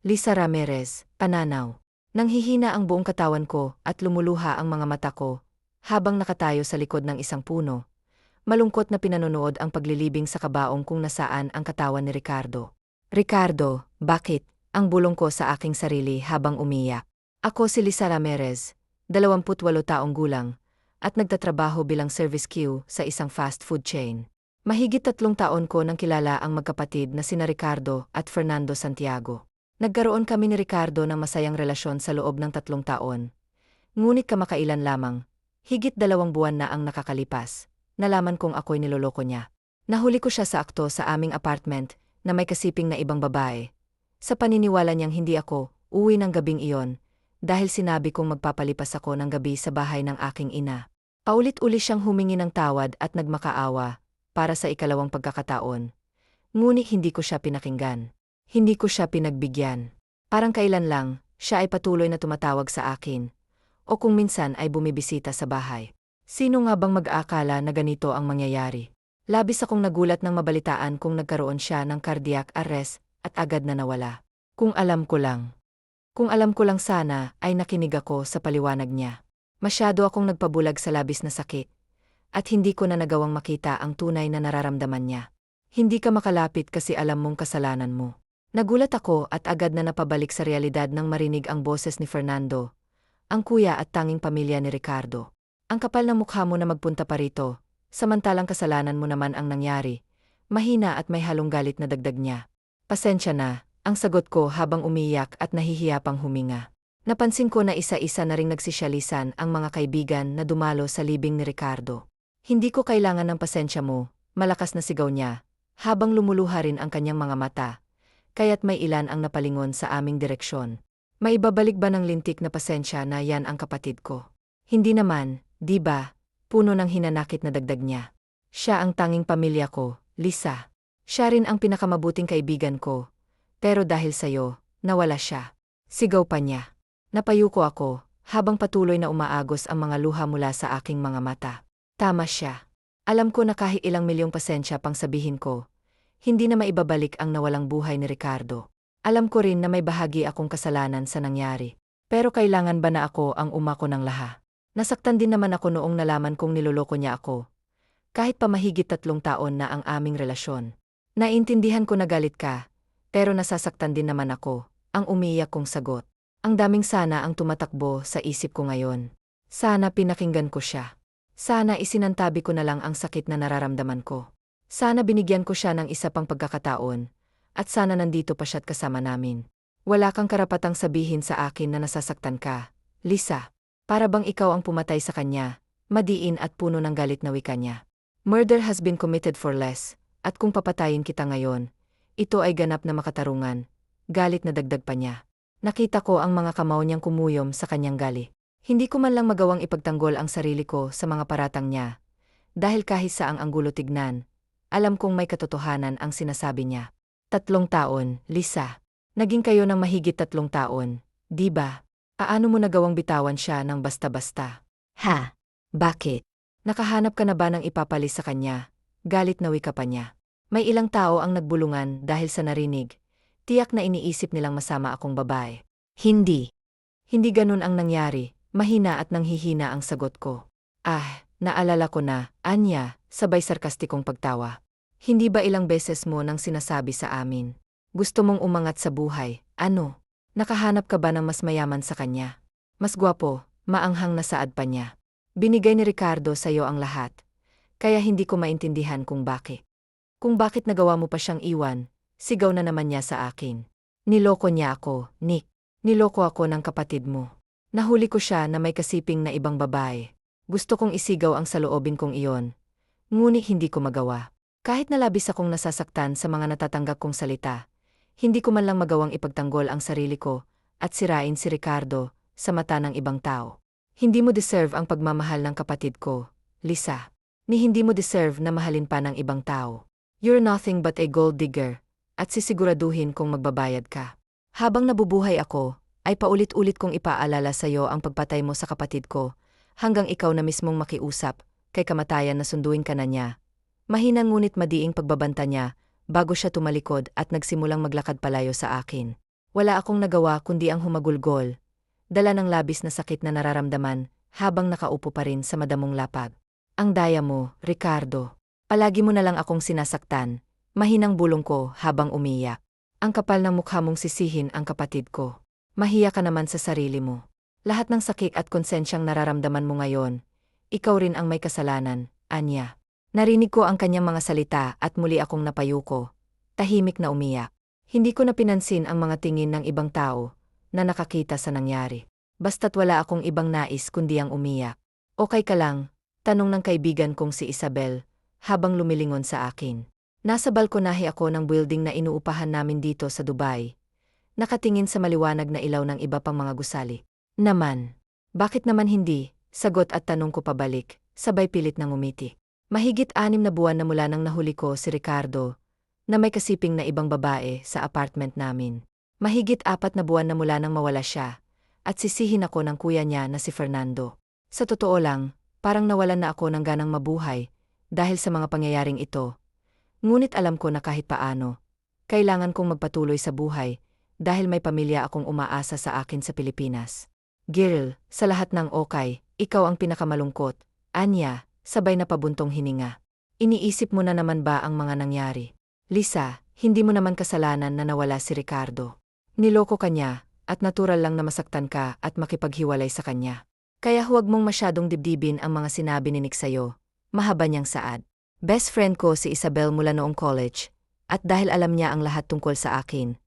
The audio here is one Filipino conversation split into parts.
Lisa Ramirez, pananaw. Nanghihina ang buong katawan ko at lumuluha ang mga mata ko habang nakatayo sa likod ng isang puno. Malungkot na pinanonood ang paglilibing sa kabaong kung nasaan ang katawan ni Ricardo. Ricardo, bakit? Ang bulong ko sa aking sarili habang umiyak. Ako si Lisa Ramirez, 28 taong gulang, at nagtatrabaho bilang service queue sa isang fast food chain. Mahigit 3 taon ko nang kilala ang magkapatid na sina Ricardo at Fernando Santiago. Nagkaroon kami ni Ricardo ng masayang relasyon sa loob ng 3 taon. Ngunit kamakailan lamang, higit 2 buwan na ang nakakalipas, nalaman kong ako'y niloloko niya. Nahuli ko siya sa akto sa aming apartment na may kasiping na ibang babae. Sa paniniwala niyang hindi ako uwi ng gabing iyon dahil sinabi kong magpapalipas ako ng gabi sa bahay ng aking ina. Paulit-uli siyang humingi ng tawad at nagmakaawa para sa ikalawang pagkakataon. Ngunit hindi ko siya pinakinggan. Hindi ko siya pinagbigyan. Parang kailan lang, siya ay patuloy na tumatawag sa akin. O kung minsan ay bumibisita sa bahay. Sino nga bang mag-aakala na ganito ang mangyayari? Labis akong nagulat nang mabalitaan kung nagkaroon siya ng cardiac arrest at agad na nawala. Kung alam ko lang. Kung alam ko lang sana ay nakinig ako sa paliwanag niya. Masyado akong nagpabulag sa labis na sakit. At hindi ko na nagawang makita ang tunay na nararamdaman niya. Hindi ka makalapit kasi alam mong kasalanan mo. Nagulat ako at agad na napabalik sa realidad nang marinig ang boses ni Fernando, ang kuya at tanging pamilya ni Ricardo. Ang kapal na mukha mo na magpunta pa rito, samantalang kasalanan mo naman ang nangyari. Mahina at may halong galit na dagdag niya. Pasensya na, ang sagot ko habang umiyak at nahihiya pang huminga. Napansin ko na isa-isa na ring nagsisyalisan ang mga kaibigan na dumalo sa libing ni Ricardo. Hindi ko kailangan ng pasensya mo, malakas na sigaw niya, habang lumuluha rin ang kanyang mga mata. Kaya't may ilan ang napalingon sa aming direksyon. Maibabalik ba ng lintik na pasensya na yan ang kapatid ko? Hindi naman, di ba? Puno ng hinanakit na dagdag niya. Siya ang tanging pamilya ko, Lisa. Siya rin ang pinakamabuting kaibigan ko. Pero dahil sa'yo, nawala siya. Sigaw pa niya. Napayuko ako, habang patuloy na umaagos ang mga luha mula sa aking mga mata. Tama siya. Alam ko na kahit ilang milyong pasensya pang sabihin ko, hindi na maibabalik ang nawalang buhay ni Ricardo. Alam ko rin na may bahagi akong kasalanan sa nangyari. Pero kailangan ba na ako ang umako ng laha? Nasaktan din naman ako noong nalaman kong niloloko niya ako. Kahit pa mahigit 3 taon na ang aming relasyon. Naintindihan ko na galit ka, pero nasasaktan din naman ako, ang umiiyak kong sagot. Ang daming sana ang tumatakbo sa isip ko ngayon. Sana pinakinggan ko siya. Sana isinantabi ko na lang ang sakit na nararamdaman ko. Sana binigyan ko siya ng isa pang pagkakataon, at sana nandito pa siya't kasama namin. Wala kang karapatang sabihin sa akin na nasasaktan ka, Lisa. Para bang ikaw ang pumatay sa kanya, madiin at puno ng galit na wika niya. Murder has been committed for less, at kung papatayin kita ngayon, ito ay ganap na makatarungan. Galit na dagdag pa niya. Nakita ko ang mga kamao niyang kumuyom sa kanyang gali. Hindi ko man lang magawang ipagtanggol ang sarili ko sa mga paratang niya. Dahil kahit saang anggulo tignan, alam kong may katotohanan ang sinasabi niya. 3 taon, Lisa. Naging kayo ng mahigit 3 taon, di ba? Aano mo nagawang bitawan siya ng basta-basta? Ha? Bakit? Nakahanap ka na ba ng ipapalis sa kanya? Galit na wika pa niya. May ilang tao ang nagbulungan dahil sa narinig. Tiyak na iniisip nilang masama akong babae. Hindi. Hindi ganun ang nangyari. Mahina at nanghihina ang sagot ko. Naalala ko na, Anya, sabay sarkastikong pagtawa. Hindi ba ilang beses mo nang sinasabi sa amin? Gusto mong umangat sa buhay, ano? Nakahanap ka ba ng mas mayaman sa kanya? Mas gwapo, maanghang na saad pa niya. Binigay ni Ricardo sa'yo ang lahat. Kaya hindi ko maintindihan kung bakit. Kung bakit nagawa mo pa siyang iwan, sigaw na naman niya sa akin. Niloko niya ako, Nick. Niloko ako ng kapatid mo. Nahuli ko siya na may kasiping na ibang babae. Gusto kong isigaw ang saloobin kong iyon. Ngunit hindi ko magawa. Kahit nalabis akong nasasaktan sa mga natatanggap kong salita, hindi ko man lang magawang ipagtanggol ang sarili ko at sirain si Ricardo sa mata ng ibang tao. Hindi mo deserve ang pagmamahal ng kapatid ko, Lisa. Ni hindi mo deserve na mahalin pa ng ibang tao. You're nothing but a gold digger, at sisiguraduhin kong magbabayad ka. Habang nabubuhay ako, ay paulit-ulit kong ipaalala sa iyo ang pagpatay mo sa kapatid ko, hanggang ikaw na mismong makiusap, kay kamatayan na sunduin ka na niya. Mahina ngunit madiing pagbabanta niya, bago siya tumalikod at nagsimulang maglakad palayo sa akin. Wala akong nagawa kundi ang humagulgol, dala ng labis na sakit na nararamdaman habang nakaupo pa rin sa madamong lapag. Ang daya mo, Ricardo. Palagi mo na lang akong sinasaktan, mahinang bulong ko habang umiyak. Ang kapal ng mukha mong sisihin ang kapatid ko. Mahiya ka naman sa sarili mo. Lahat ng sakit at konsensyang nararamdaman mo ngayon, ikaw rin ang may kasalanan, Anya. Narinig ko ang kanyang mga salita at muli akong napayuko, tahimik na umiyak. Hindi ko na pinansin ang mga tingin ng ibang tao na nakakita sa nangyari. Basta't wala akong ibang nais kundi ang umiyak. Okay ka lang? Tanong ng kaibigan kong si Isabel habang lumilingon sa akin. Nasa balkonahe ako ng building na inuupahan namin dito sa Dubai. Nakatingin sa maliwanag na ilaw ng iba pang mga gusali. Naman. Bakit naman hindi? Sagot at tanong ko pabalik, sabay pilit ng ngumiti. Mahigit 6 na buwan na mula nang nahuli ko si Ricardo, na may kasiping na ibang babae sa apartment namin. Mahigit 4 na buwan na mula nang mawala siya, at sisihin ako ng kuya niya na si Fernando. Sa totoo lang, parang nawalan na ako ng ganang mabuhay dahil sa mga pangyayaring ito. Ngunit alam ko na kahit paano, kailangan kong magpatuloy sa buhay dahil may pamilya akong umaasa sa akin sa Pilipinas. Girl, sa lahat ng okay, ikaw ang pinakamalungkot. Anya, sabay na pabuntong hininga. Iniisip mo na naman ba ang mga nangyari? Lisa, hindi mo naman kasalanan na nawala si Ricardo. Niloko ka niya, at natural lang na masaktan ka at makipaghiwalay sa kanya. Kaya huwag mong masyadong dibdibin ang mga sinabi ni Nick sa'yo. Mahaba niyang saad. Best friend ko si Isabel mula noong college, at dahil alam niya ang lahat tungkol sa akin,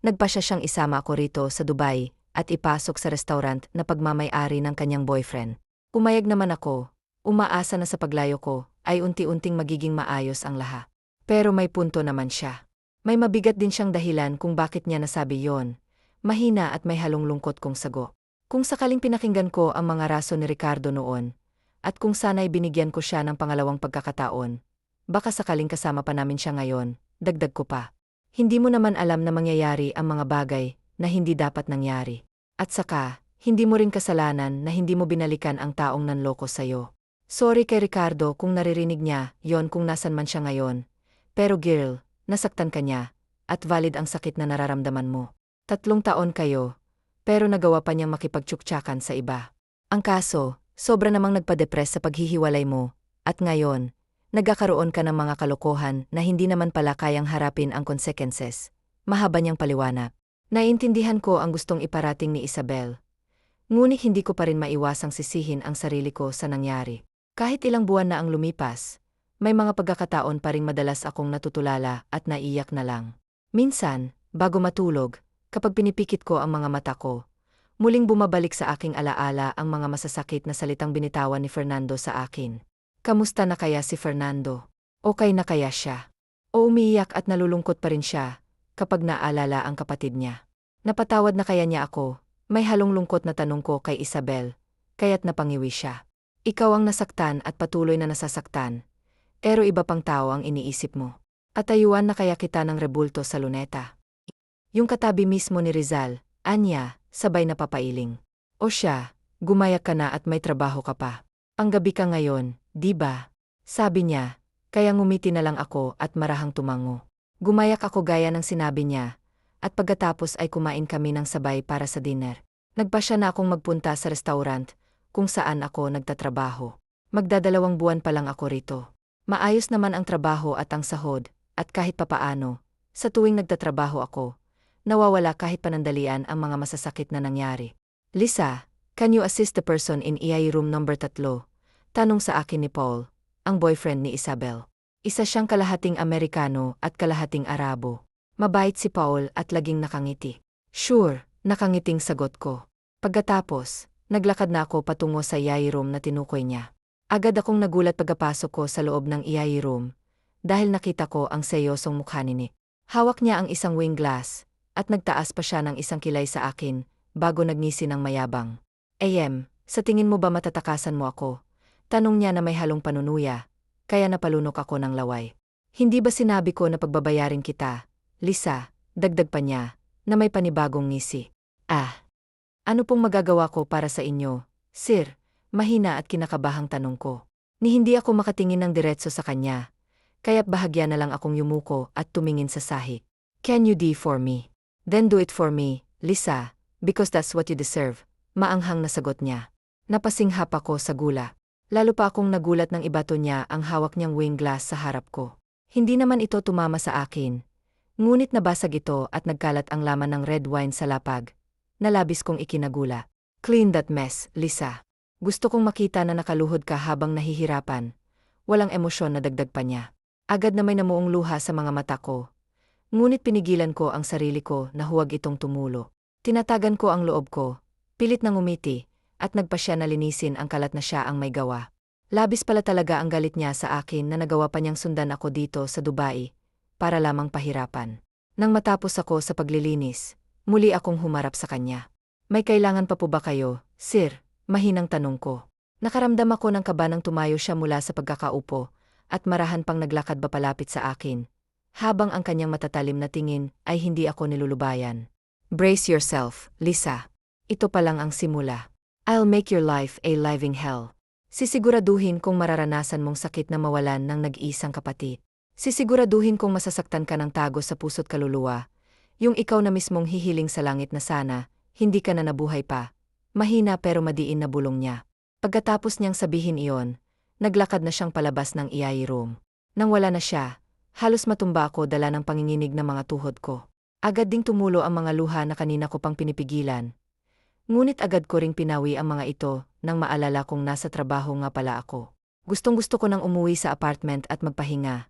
nagpasya siyang isama ako rito sa Dubai at ipasok sa restaurant na pagmamay-ari ng kanyang boyfriend. Pumayag naman ako, umaasa na sa paglayo ko ay unti-unting magiging maayos ang lahat. Pero may punto naman siya. May mabigat din siyang dahilan kung bakit niya nasabi yon. Mahina at may halong lungkot kong sagot. Kung sakaling pinakinggan ko ang mga rason ni Ricardo noon, at kung sana'y binigyan ko siya ng pangalawang pagkakataon, baka sakaling kasama pa namin siya ngayon, dagdag ko pa. Hindi mo naman alam na mangyayari ang mga bagay na hindi dapat nangyari. At saka, hindi mo rin kasalanan na hindi mo binalikan ang taong nanloko sa'yo. Sorry kay Ricardo kung naririnig niya yon kung nasan man siya ngayon. Pero girl, nasaktan ka niya, at valid ang sakit na nararamdaman mo. 3 taon kayo, pero nagawa pa niyang makipagtsuktsakan sa iba. Ang kaso, sobra namang nagpa-depress sa paghihiwalay mo, at ngayon, nagkakaroon ka ng mga kalokohan na hindi naman pala kayang harapin ang consequences. Mahaba niyang paliwanag. Naiintindihan ko ang gustong iparating ni Isabel. Ngunit hindi ko pa rin maiwasang sisihin ang sarili ko sa nangyari. Kahit ilang buwan na ang lumipas, may mga pagkakataon pa ring madalas akong natutulala at naiyak na lang. Minsan, bago matulog, kapag pinipikit ko ang mga mata ko, muling bumabalik sa aking alaala ang mga masasakit na salitang binitawan ni Fernando sa akin. Kamusta na kaya si Fernando? Okay na kaya siya? O umiiyak at nalulungkot pa rin siya kapag naalala ang kapatid niya? Napatawad na kaya niya ako? May halong lungkot na tanong ko kay Isabel, kaya't napangiwi siya. Ikaw ang nasaktan at patuloy na nasasaktan. Pero iba pang tao ang iniisip mo. At ayuan na kaya kita ng rebulto sa luneta. Yung katabi mismo ni Rizal, Anya, sabay na papailing. O siya, gumayak ka na at may trabaho ka pa. Panggabi ka ngayon, di ba? Sabi niya, kaya ngumiti na lang ako at marahang tumango. Gumayak ako gaya ng sinabi niya, at pagkatapos ay kumain kami ng sabay para sa dinner. Nagpasya na akong magpunta sa restaurant, kung saan ako nagtatrabaho. Magdadalawang buwan pa lang ako rito. Maayos naman ang trabaho at ang sahod, at kahit papaano, sa tuwing nagtatrabaho ako, nawawala kahit panandalian ang mga masasakit na nangyari. Lisa, can you assist the person in EI room number 3? Tanong sa akin ni Paul, ang boyfriend ni Isabel. Isa siyang kalahating Amerikano at kalahating Arabo. Mabait si Paul at laging nakangiti. Sure, nakangiting sagot ko. Pagkatapos, naglakad na ako patungo sa EI room na tinukoy niya. Agad akong nagulat pagkapasok ko sa loob ng EI room, dahil nakita ko ang seryosong mukha ni Nick. Hawak niya ang isang wine glass, at nagtaas pa siya ng isang kilay sa akin, bago nagngisi ng mayabang. Sa tingin mo ba matatakasan mo ako? Tanong niya na may halong panunuya, kaya napalunok ako ng laway. Hindi ba sinabi ko na pagbabayarin kita, Lisa? Dagdag pa niya, na may panibagong ngisi. Ano pong magagawa ko para sa inyo, sir? Mahina at kinakabahang tanong ko. Ni hindi ako makatingin ng diretso sa kanya, kaya't bahagya na lang akong yumuko at tumingin sa sahig. Can you do for me? Then do it for me, Lisa, because that's what you deserve, maanghang na sagot niya. Napasinghap ako sa gula. Lalo pa akong nagulat nang ibato niya ang hawak niyang wine glass sa harap ko. Hindi naman ito tumama sa akin. Ngunit nabasag ito at nagkalat ang laman ng red wine sa lapag. Nalabis kong ikinagula. Clean that mess, Lisa. Gusto kong makita na nakaluhod ka habang nahihirapan. Walang emosyon na dagdag pa niya. Agad na may namuong luha sa mga mata ko. Ngunit pinigilan ko ang sarili ko na huwag itong tumulo. Tinatagan ko ang loob ko. Pilit nang umiti. At nagpasya na linisin ang kalat na siya ang may gawa. Labis pala talaga ang galit niya sa akin na nagawa pa niyang sundan ako dito sa Dubai, para lamang pahirapan. Nang matapos ako sa paglilinis, muli akong humarap sa kanya. May kailangan pa po ba kayo, sir? Mahinang tanong ko. Nakaramdam ako ng kaba nang tumayo siya mula sa pagkakaupo, at marahan pang naglakad ba palapit sa akin, habang ang kanyang matatalim na tingin ay hindi ako nilulubayan. Brace yourself, Lisa. Ito pa lang ang simula. I'll make your life a living hell. Sisiguraduhin kong mararanasan mong sakit na mawalan ng nag-iisang kapatid. Sisiguraduhin kong masasaktan ka ng tago sa puso't kaluluwa. Yung ikaw na mismong hihiling sa langit na sana, hindi ka na nabuhay pa. Mahina pero madiin na bulong niya. Pagkatapos niyang sabihin iyon, naglakad na siyang palabas ng EI room. Nang wala na siya, halos matumba ako dala ng panginginig ng mga tuhod ko. Agad ding tumulo ang mga luha na kanina ko pang pinipigilan. Ngunit agad ko ring pinawi ang mga ito nang maalala kong nasa trabaho nga pala ako. Gustong-gusto ko nang umuwi sa apartment at magpahinga.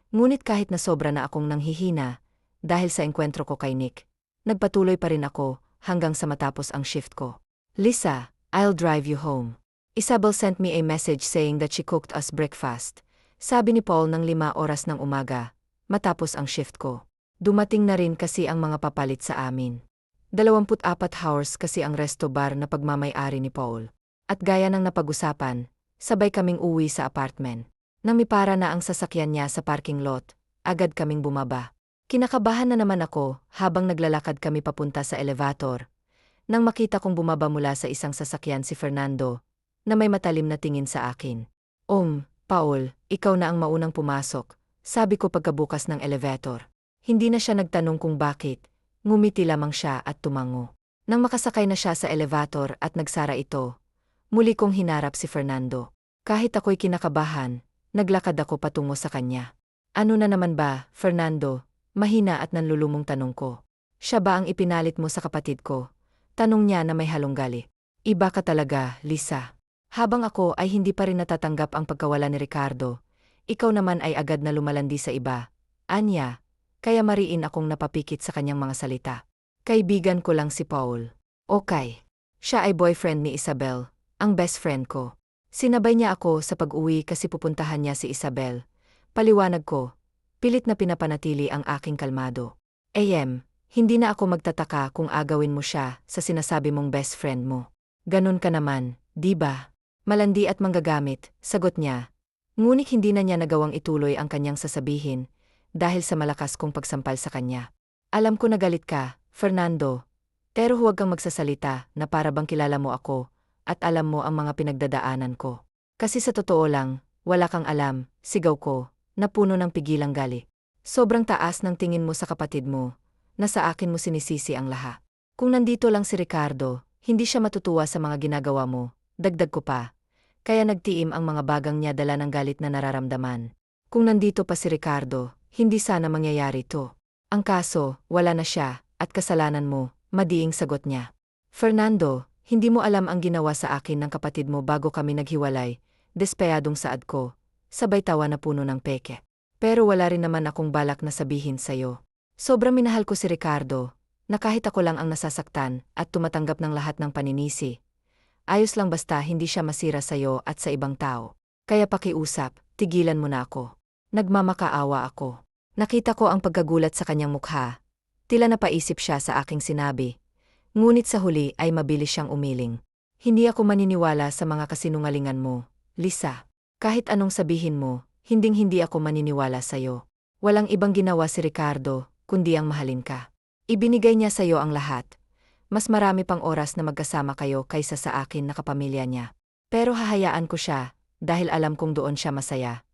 Ngunit kahit na sobra na akong nanghihina, dahil sa engkwentro ko kay Nick, nagpatuloy pa rin ako hanggang sa matapos ang shift ko. Lisa, I'll drive you home. Isabel sent me a message saying that she cooked us breakfast. Sabi ni Paul ng 5 oras ng umaga, matapos ang shift ko. Dumating na rin kasi ang mga papalit sa amin. 24 hours kasi ang resto bar na pagmamay-ari ni Paul. At gaya ng napag-usapan, sabay kaming uwi sa apartment. Nang mipara na ang sasakyan niya sa parking lot, agad kaming bumaba. Kinakabahan na naman ako habang naglalakad kami papunta sa elevator. Nang makita kong bumaba mula sa isang sasakyan si Fernando, na may matalim na tingin sa akin. Paul, ikaw na ang maunang pumasok, sabi ko pagkabukas ng elevator. Hindi na siya nagtanong kung bakit. Ngumiti lamang siya at tumango. Nang makasakay na siya sa elevator at nagsara ito, muli kong hinarap si Fernando. Kahit ako'y kinakabahan, naglakad ako patungo sa kanya. Ano na naman ba, Fernando? Mahina at nanlulumong tanong ko. Siya ba ang ipinalit mo sa kapatid ko? Tanong niya na may halong galit. Iba ka talaga, Lisa. Habang ako ay hindi pa rin natatanggap ang pagkawala ni Ricardo, ikaw naman ay agad na lumalandi sa iba. Anya. Kaya mariin akong napapikit sa kanyang mga salita. Kaibigan ko lang si Paul. Okay. Siya ay boyfriend ni Isabel, ang best friend ko. Sinabay niya ako sa pag-uwi kasi pupuntahan niya si Isabel. Paliwanag ko, pilit na pinapanatili ang aking kalmado. Hindi na ako magtataka kung agawin mo siya sa sinasabi mong best friend mo. Ganun ka naman, di ba? Malandi at manggagamit, sagot niya. Ngunit hindi na niya nagawang ituloy ang kanyang sasabihin, dahil sa malakas kong pagsampal sa kanya. Alam ko na galit ka, Fernando. Pero huwag kang magsasalita na para bang kilala mo ako at alam mo ang mga pinagdadaanan ko. Kasi sa totoo lang, wala kang alam, sigaw ko, na puno ng pigilang galit. Sobrang taas ng tingin mo sa kapatid mo, na sa akin mo sinisisi ang lahat. Kung nandito lang si Ricardo, hindi siya matutuwa sa mga ginagawa mo, dagdag ko pa. Kaya nagtiim ang mga bagang niya dala ng galit na nararamdaman. Kung nandito pa si Ricardo, hindi sana mangyayari to. Ang kaso, wala na siya, at kasalanan mo, madiing sagot niya. Fernando, hindi mo alam ang ginawa sa akin ng kapatid mo bago kami naghiwalay, despeyadong saad ko, sabay tawa na puno ng peke. Pero wala rin naman akong balak na sabihin sa'yo. Sobrang minahal ko si Ricardo, na kahit ako lang ang nasasaktan at tumatanggap ng lahat ng paninisi. Ayos lang basta hindi siya masira sa'yo at sa ibang tao. Kaya pakiusap, tigilan mo na ako. Nagmamakaawa ako. Nakita ko ang pagkagulat sa kanyang mukha. Tila napaisip siya sa aking sinabi. Ngunit sa huli ay mabilis siyang umiling. Hindi ako maniniwala sa mga kasinungalingan mo, Lisa. Kahit anong sabihin mo, hinding-hindi ako maniniwala sa'yo. Walang ibang ginawa si Ricardo, kundi ang mahalin ka. Ibinigay niya sa'yo ang lahat. Mas marami pang oras na magkasama kayo kaysa sa akin na kapamilya niya. Pero hahayaan ko siya, dahil alam kong doon siya masaya.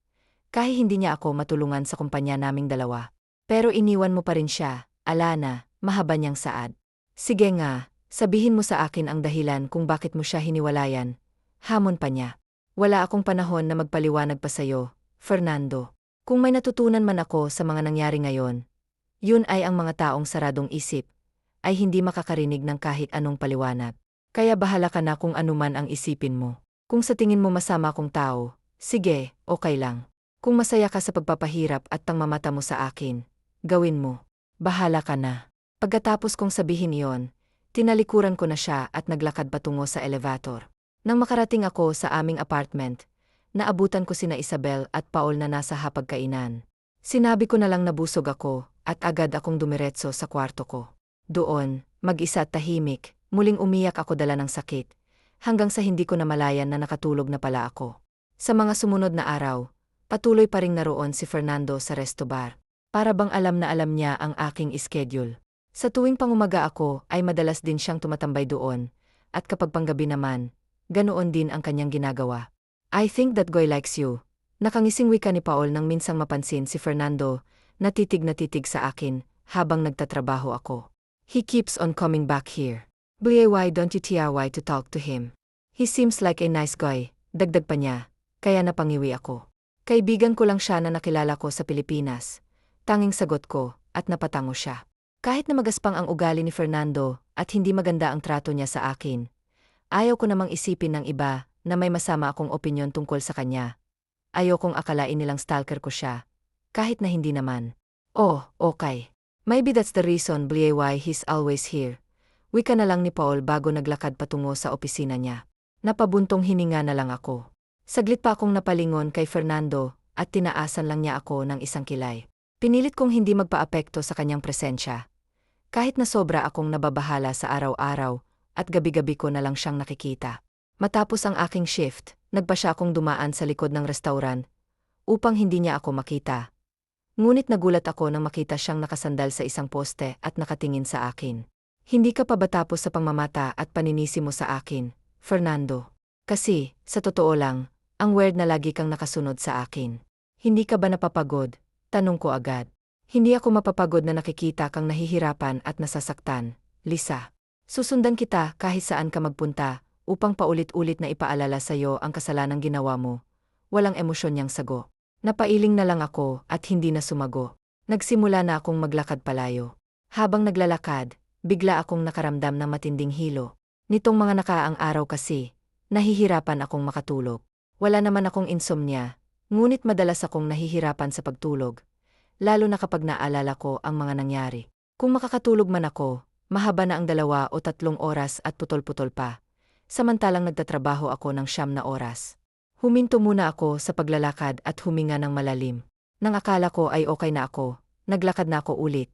Kahit hindi niya ako matulungan sa kumpanya naming dalawa. Pero iniwan mo pa rin siya, Alana, mahaba niyang saad. Sige nga, sabihin mo sa akin ang dahilan kung bakit mo siya hiniwalayan. Hamon pa niya. Wala akong panahon na magpaliwanag pa sa'yo, Fernando. Kung may natutunan man ako sa mga nangyari ngayon, yun ay ang mga taong saradong isip, ay hindi makakarinig ng kahit anong paliwanag. Kaya bahala ka na kung ano man ang isipin mo. Kung sa tingin mo masama akong tao, sige, okay lang. Kung masaya ka sa pagpapahirap at pangmamata mo sa akin, gawin mo. Bahala ka na. Pagkatapos kong sabihin iyon, tinalikuran ko na siya at naglakad patungo sa elevator. Nang makarating ako sa aming apartment, naabutan ko sina Isabel at Paul na nasa hapagkainan. Sinabi ko na lang na busog ako at agad akong dumiretso sa kwarto ko. Doon, mag-isa at tahimik, muling umiyak ako dala ng sakit, hanggang sa hindi ko namalayan na nakatulog na pala ako. Sa mga sumunod na araw, patuloy pa ring naroon si Fernando sa resto bar. Para bang alam na alam niya ang aking schedule. Sa tuwing pangumaga ako ay madalas din siyang tumatambay doon, at kapag panggabi naman, ganoon din ang kanyang ginagawa. I think that guy likes you. Nakangising wika ni Paul nang minsang mapansin si Fernando, natitig sa akin habang nagtatrabaho ako. He keeps on coming back here. Why don't you try to talk to him? He seems like a nice guy, dagdag pa niya, kaya napangiwi ako. Kaibigan ko lang siya na nakilala ko sa Pilipinas. Tanging sagot ko, at napatango siya. Kahit na magaspang ang ugali ni Fernando at hindi maganda ang trato niya sa akin, ayaw ko namang isipin ng iba na may masama akong opinyon tungkol sa kanya. Ayaw kong akalain nilang stalker ko siya, kahit na hindi naman. Oh, okay. Maybe that's the reason why he's always here. Wika na lang ni Paul bago naglakad patungo sa opisina niya. Napabuntong hininga na lang ako. Saglit pa akong napalingon kay Fernando at tinaasan lang niya ako ng isang kilay. Pinilit kong hindi magpaapekto sa kanyang presensya. Kahit na sobra akong nababahala sa araw-araw at gabi-gabi ko na lang siyang nakikita. Matapos ang aking shift, nagpa siya akong dumaan sa likod ng restaurant upang hindi niya ako makita. Ngunit nagulat ako nang makita siyang nakasandal sa isang poste at nakatingin sa akin. Hindi ka pa ba tapos sa pangmamata at paninisi mo sa akin, Fernando? Kasi, sa totoo lang, ang weird na lagi kang nakasunod sa akin. Hindi ka ba napapagod? Tanong ko agad. Hindi ako mapapagod na nakikita kang nahihirapan at nasasaktan, Lisa. Susundan kita kahit saan ka magpunta upang paulit-ulit na ipaalala sa'yo ang kasalanang ginawa mo. Walang emosyon niyang sago. Napailing na lang ako at hindi na sumago. Nagsimula na akong maglakad palayo. Habang naglalakad, bigla akong nakaramdam ng matinding hilo. Nitong mga nakaang araw kasi, nahihirapan akong makatulog. Wala naman akong insomnia, ngunit madalas akong nahihirapan sa pagtulog. Lalo na kapag naalala ko ang mga nangyari. Kung makakatulog man ako, mahaba na ang 2 o 3 oras at putol-putol pa. Samantalang nagtatrabaho ako ng 9 na oras. Huminto muna ako sa paglalakad at huminga ng malalim. Nang akala ko ay okay na ako, naglakad na ako ulit.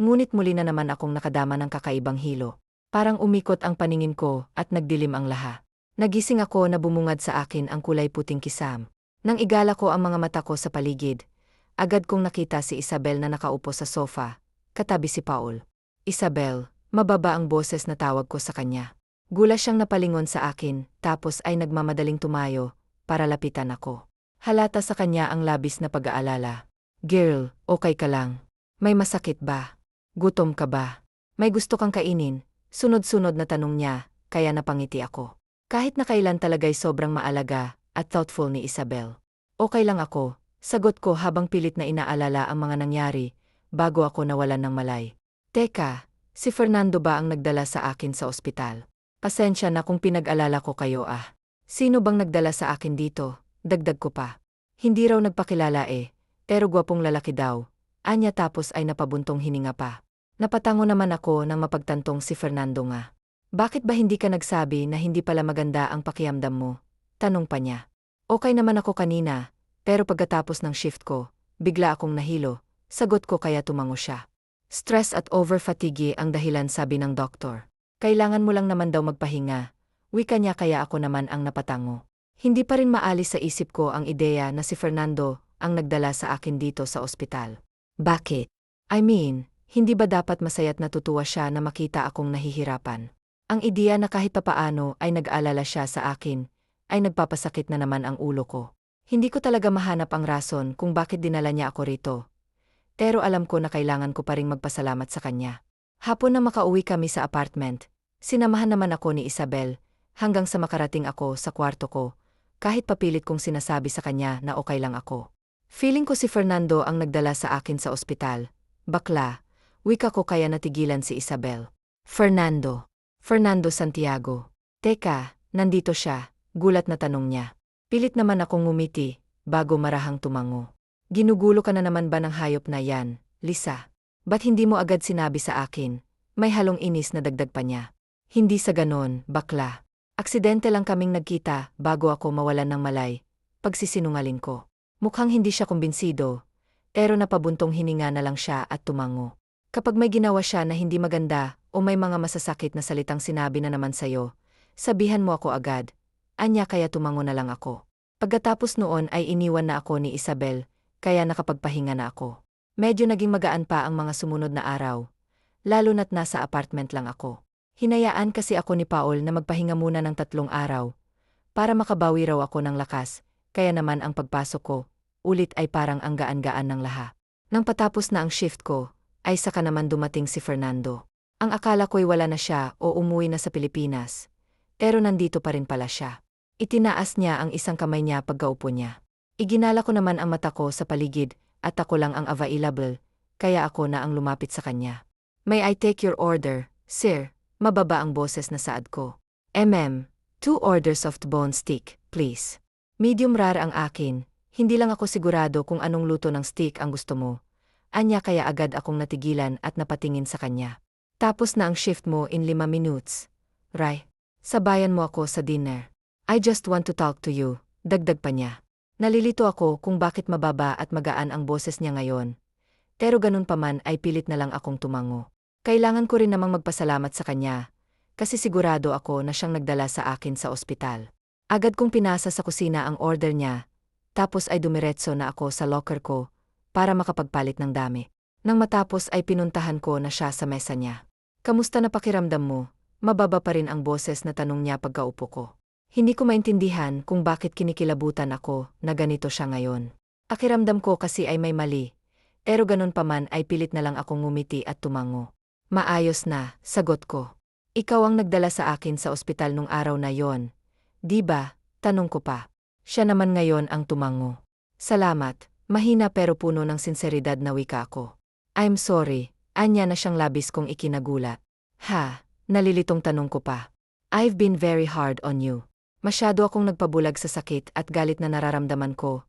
Ngunit muli na naman akong nakadama ng kakaibang hilo. Parang umikot ang paningin ko at nagdilim ang laha. Nagising ako na bumungad sa akin ang kulay puting kisam. Nang igala ko ang mga mata ko sa paligid, agad kong nakita si Isabel na nakaupo sa sofa, katabi si Paul. Isabel, mababa ang boses na tawag ko sa kanya. Gula siyang napalingon sa akin, tapos ay nagmamadaling tumayo para lapitan ako. Halata sa kanya ang labis na pag-aalala. Girl, okay ka lang? May masakit ba? Gutom ka ba? May gusto kang kainin? Sunod-sunod na tanong niya, kaya napangiti ako. Kahit na kailan talaga'y sobrang maalaga at thoughtful ni Isabel. Okay lang ako, sagot ko habang pilit na inaalala ang mga nangyari bago ako nawalan ng malay. Teka, si Fernando ba ang nagdala sa akin sa ospital? Pasensya na kung pinag-alala ko kayo ah. Sino bang nagdala sa akin dito? Dagdag ko pa. Hindi raw nagpakilala pero gwapong lalaki daw. Anya tapos ay napabuntong hininga pa. Napatango naman ako nang mapagtantong si Fernando nga. Bakit ba hindi ka nagsabi na hindi pala maganda ang pakiramdam mo? Tanong pa niya. Okay naman ako kanina, pero pagkatapos ng shift ko, bigla akong nahilo. Sagot ko kaya tumango siya. Stress at over-fatigue ang dahilan sabi ng doktor. Kailangan mo lang naman daw magpahinga. Wika niya kaya ako naman ang napatango. Hindi pa rin maalis sa isip ko ang ideya na si Fernando ang nagdala sa akin dito sa ospital. Bakit? I mean, hindi ba dapat masaya't natutuwa siya na makita akong nahihirapan? Ang ideya na kahit papaano ay nag-alala siya sa akin, ay nagpapasakit na naman ang ulo ko. Hindi ko talaga mahanap ang rason kung bakit dinala niya ako rito. Pero alam ko na kailangan ko pa ring magpasalamat sa kanya. Hapon na makauwi kami sa apartment. Sinamahan naman ako ni Isabel, hanggang sa makarating ako sa kwarto ko, kahit papilit kong sinasabi sa kanya na okay lang ako. Feeling ko si Fernando ang nagdala sa akin sa ospital. Bakla, wika ko kaya natigilan si Isabel. Fernando. Fernando Santiago. Teka, nandito siya, gulat na tanong niya. Pilit naman akong ngumiti, bago marahang tumango. Ginugulo ka na naman ba ng hayop na yan, Lisa? Ba't hindi mo agad sinabi sa akin? May halong inis na dagdag pa niya. Hindi sa ganon, bakla. Aksidente lang kaming nagkita bago ako mawalan ng malay. Pagsisinungaling ko. Mukhang hindi siya kumbinsido, pero napabuntong hininga na lang siya at tumango. Kapag may ginawa siya na hindi maganda o may mga masasakit na salitang sinabi na naman sa'yo, sabihan mo ako agad. Anya kaya tumango na lang ako. Pagkatapos noon ay iniwan na ako ni Isabel, kaya nakapagpahinga na ako. Medyo naging magaan pa ang mga sumunod na araw, lalo na't nasa apartment lang ako. Hinayaan kasi ako ni Paul na magpahinga muna ng 3 araw, para makabawi raw ako ng lakas, kaya naman ang pagpasok ko, ulit ay parang ang gaan-gaan ng laha. Nang patapos na ang shift ko, ay saka naman dumating si Fernando. Ang akala ko'y wala na siya o umuwi na sa Pilipinas, pero nandito pa rin pala siya. Itinaas niya ang isang kamay niya pagkaupo niya. Iginala ko naman ang mata ko sa paligid, at ako lang ang available, kaya ako na ang lumapit sa kanya. May I take your order, sir? Mababa ang boses na saad ko. 2 orders of bone steak, please. Medium rare ang akin, hindi lang ako sigurado kung anong luto ng steak ang gusto mo. Anya kaya agad akong natigilan at napatingin sa kanya. Tapos na ang shift mo in 5 minutes. Ray, sabayan mo ako sa dinner. I just want to talk to you, dagdag pa niya. Nalilito ako kung bakit mababa at magaan ang boses niya ngayon. Pero ganun pa man ay pilit na lang akong tumango. Kailangan ko rin namang magpasalamat sa kanya, kasi sigurado ako na siyang nagdala sa akin sa ospital. Agad kong pinasa sa kusina ang order niya, tapos ay dumiretso na ako sa locker ko, para makapagpalit ng dami. Nang matapos ay pinuntahan ko na siya sa mesa niya. Kamusta na pakiramdam mo? Mababa pa rin ang boses na tanong niya pagkaupo ko. Hindi ko maintindihan kung bakit kinikilabutan ako na ganito siya ngayon. Pakiramdam ko kasi ay may mali, pero ganun pa man ay pilit na lang akong ngumiti at tumango. Maayos na, sagot ko. Ikaw ang nagdala sa akin sa ospital nung araw na yon. Di ba? Tanong ko pa. Siya naman ngayon ang tumango. Salamat, mahina pero puno ng sinseridad na wika ko. I'm sorry, anya na siyang labis kong ikinagulat. Ha, nalilitong tanong ko pa. I've been very hard on you. Masyado akong nagpabulag sa sakit at galit na nararamdaman ko,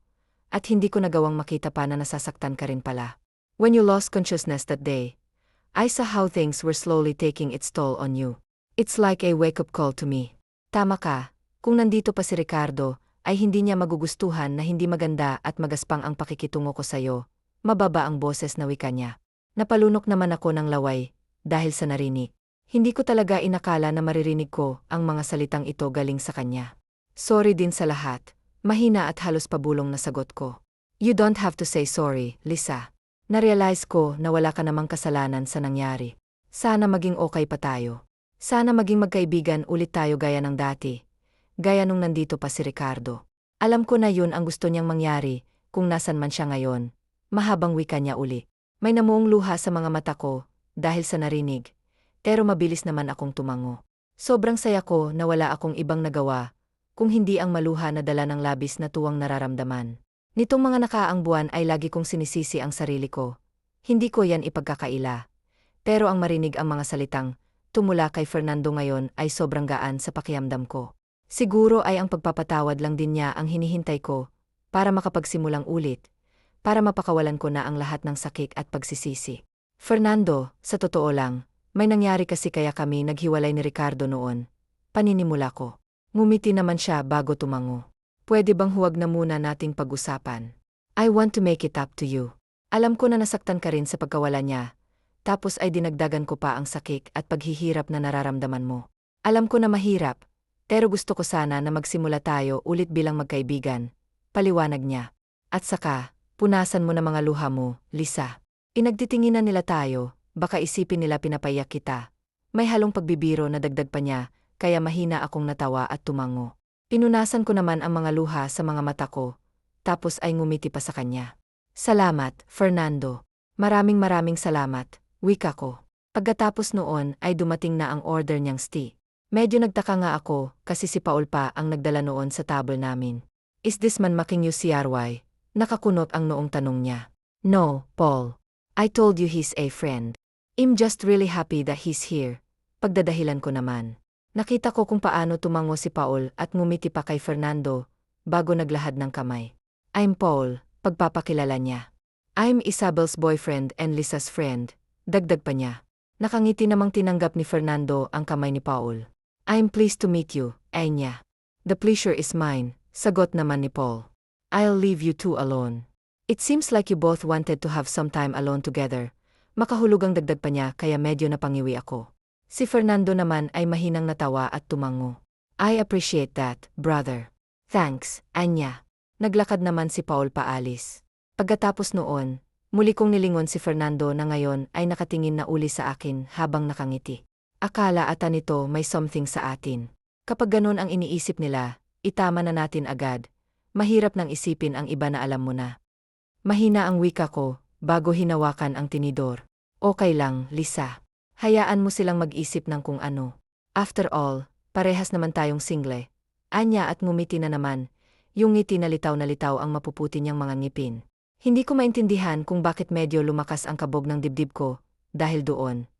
at hindi ko nagawang makita pa na nasasaktan ka rin pala. When you lost consciousness that day, I saw how things were slowly taking its toll on you. It's like a wake-up call to me. Tama ka, kung nandito pa si Ricardo, ay hindi niya magugustuhan na hindi maganda at magaspang ang pakikitungo ko sa'yo. Mababa ang boses na wika niya. Napalunok naman ako ng laway, dahil sa narinig. Hindi ko talaga inakala na maririnig ko ang mga salitang ito galing sa kanya. Sorry din sa lahat, mahina at halos pabulong na sagot ko. You don't have to say sorry, Lisa. Narealize ko na wala ka namang kasalanan sa nangyari. Sana maging okay pa tayo. Sana maging magkaibigan ulit tayo gaya ng dati. Gaya nung nandito pa si Ricardo. Alam ko na yun ang gusto niyang mangyari, kung nasan man siya ngayon. Mahabang wika niya uli. May namuong luha sa mga mata ko, dahil sa narinig. Pero mabilis naman akong tumango. Sobrang saya ko na wala akong ibang nagawa, kung hindi ang maluha na dala ng labis na tuwang nararamdaman. Nitong mga nakaaang buwan ay lagi kong sinisisi ang sarili ko. Hindi ko yan ipagkakaila. Pero ang marinig ang mga salitang, tumula kay Fernando ngayon ay sobrang gaan sa pakiramdam ko. Siguro ay ang pagpapatawad lang din niya ang hinihintay ko, para makapagsimulang ulit, para mapakawalan ko na ang lahat ng sakit at pagsisisi. Fernando, sa totoo lang, may nangyari kasi kaya kami naghiwalay ni Ricardo noon. Paninimula ko. Ngumiti naman siya bago tumango. Pwede bang huwag na muna nating pag-usapan? I want to make it up to you. Alam ko na nasaktan ka rin sa pagkawala niya, tapos ay dinagdagan ko pa ang sakit at paghihirap na nararamdaman mo. Alam ko na mahirap, pero gusto ko sana na magsimula tayo ulit bilang magkaibigan, paliwanag niya. At saka, punasan mo na mga luha mo, Lisa. Pinagtitinginan nila tayo, baka isipin nila pinapayak kita. May halong pagbibiro na dagdag pa niya, kaya mahina akong natawa at tumango. Pinunasan ko naman ang mga luha sa mga mata ko, tapos ay ngumiti pa sa kanya. Salamat, Fernando. Maraming salamat, wika ko. Pagkatapos noon ay dumating na ang order niyang tea. Medyo nagtaka nga ako kasi si Paul pa ang nagdala noon sa table namin. Is this man making you CRY? Nakakunot ang noong tanong niya. No, Paul. I told you he's a friend. I'm just really happy that he's here. Pagdadahilan ko naman. Nakita ko kung paano tumango si Paul at ngumiti pa kay Fernando bago naglahad ng kamay. I'm Paul, pagpapakilala niya. I'm Isabel's boyfriend and Lisa's friend, dagdag pa niya. Nakangiti namang tinanggap ni Fernando ang kamay ni Paul. I'm pleased to meet you, ay niya. The pleasure is mine, sagot naman ni Paul. I'll leave you two alone. It seems like you both wanted to have some time alone together. Makahulugang dagdag pa niya kaya medyo napangiwi ako. Si Fernando naman ay mahinang natawa at tumango. I appreciate that, brother. Thanks, Anya. Naglakad naman si Paul paalis. Pagkatapos noon, muli kong nilingon si Fernando na ngayon ay nakatingin na uli sa akin habang nakangiti. Akala ata nito may something sa atin. Kapag ganon ang iniisip nila, itama na natin agad. Mahirap nang isipin ang iba na alam mo na. Mahina ang wika ko, bago hinawakan ang tinidor. Okay lang, Lisa. Hayaan mo silang mag-isip ng kung ano. After all, parehas naman tayong single. Anya at ngumiti na naman, yung ngiti na litaw ang mapuputi niyang mga ngipin. Hindi ko maintindihan kung bakit medyo lumakas ang kabog ng dibdib ko, dahil doon.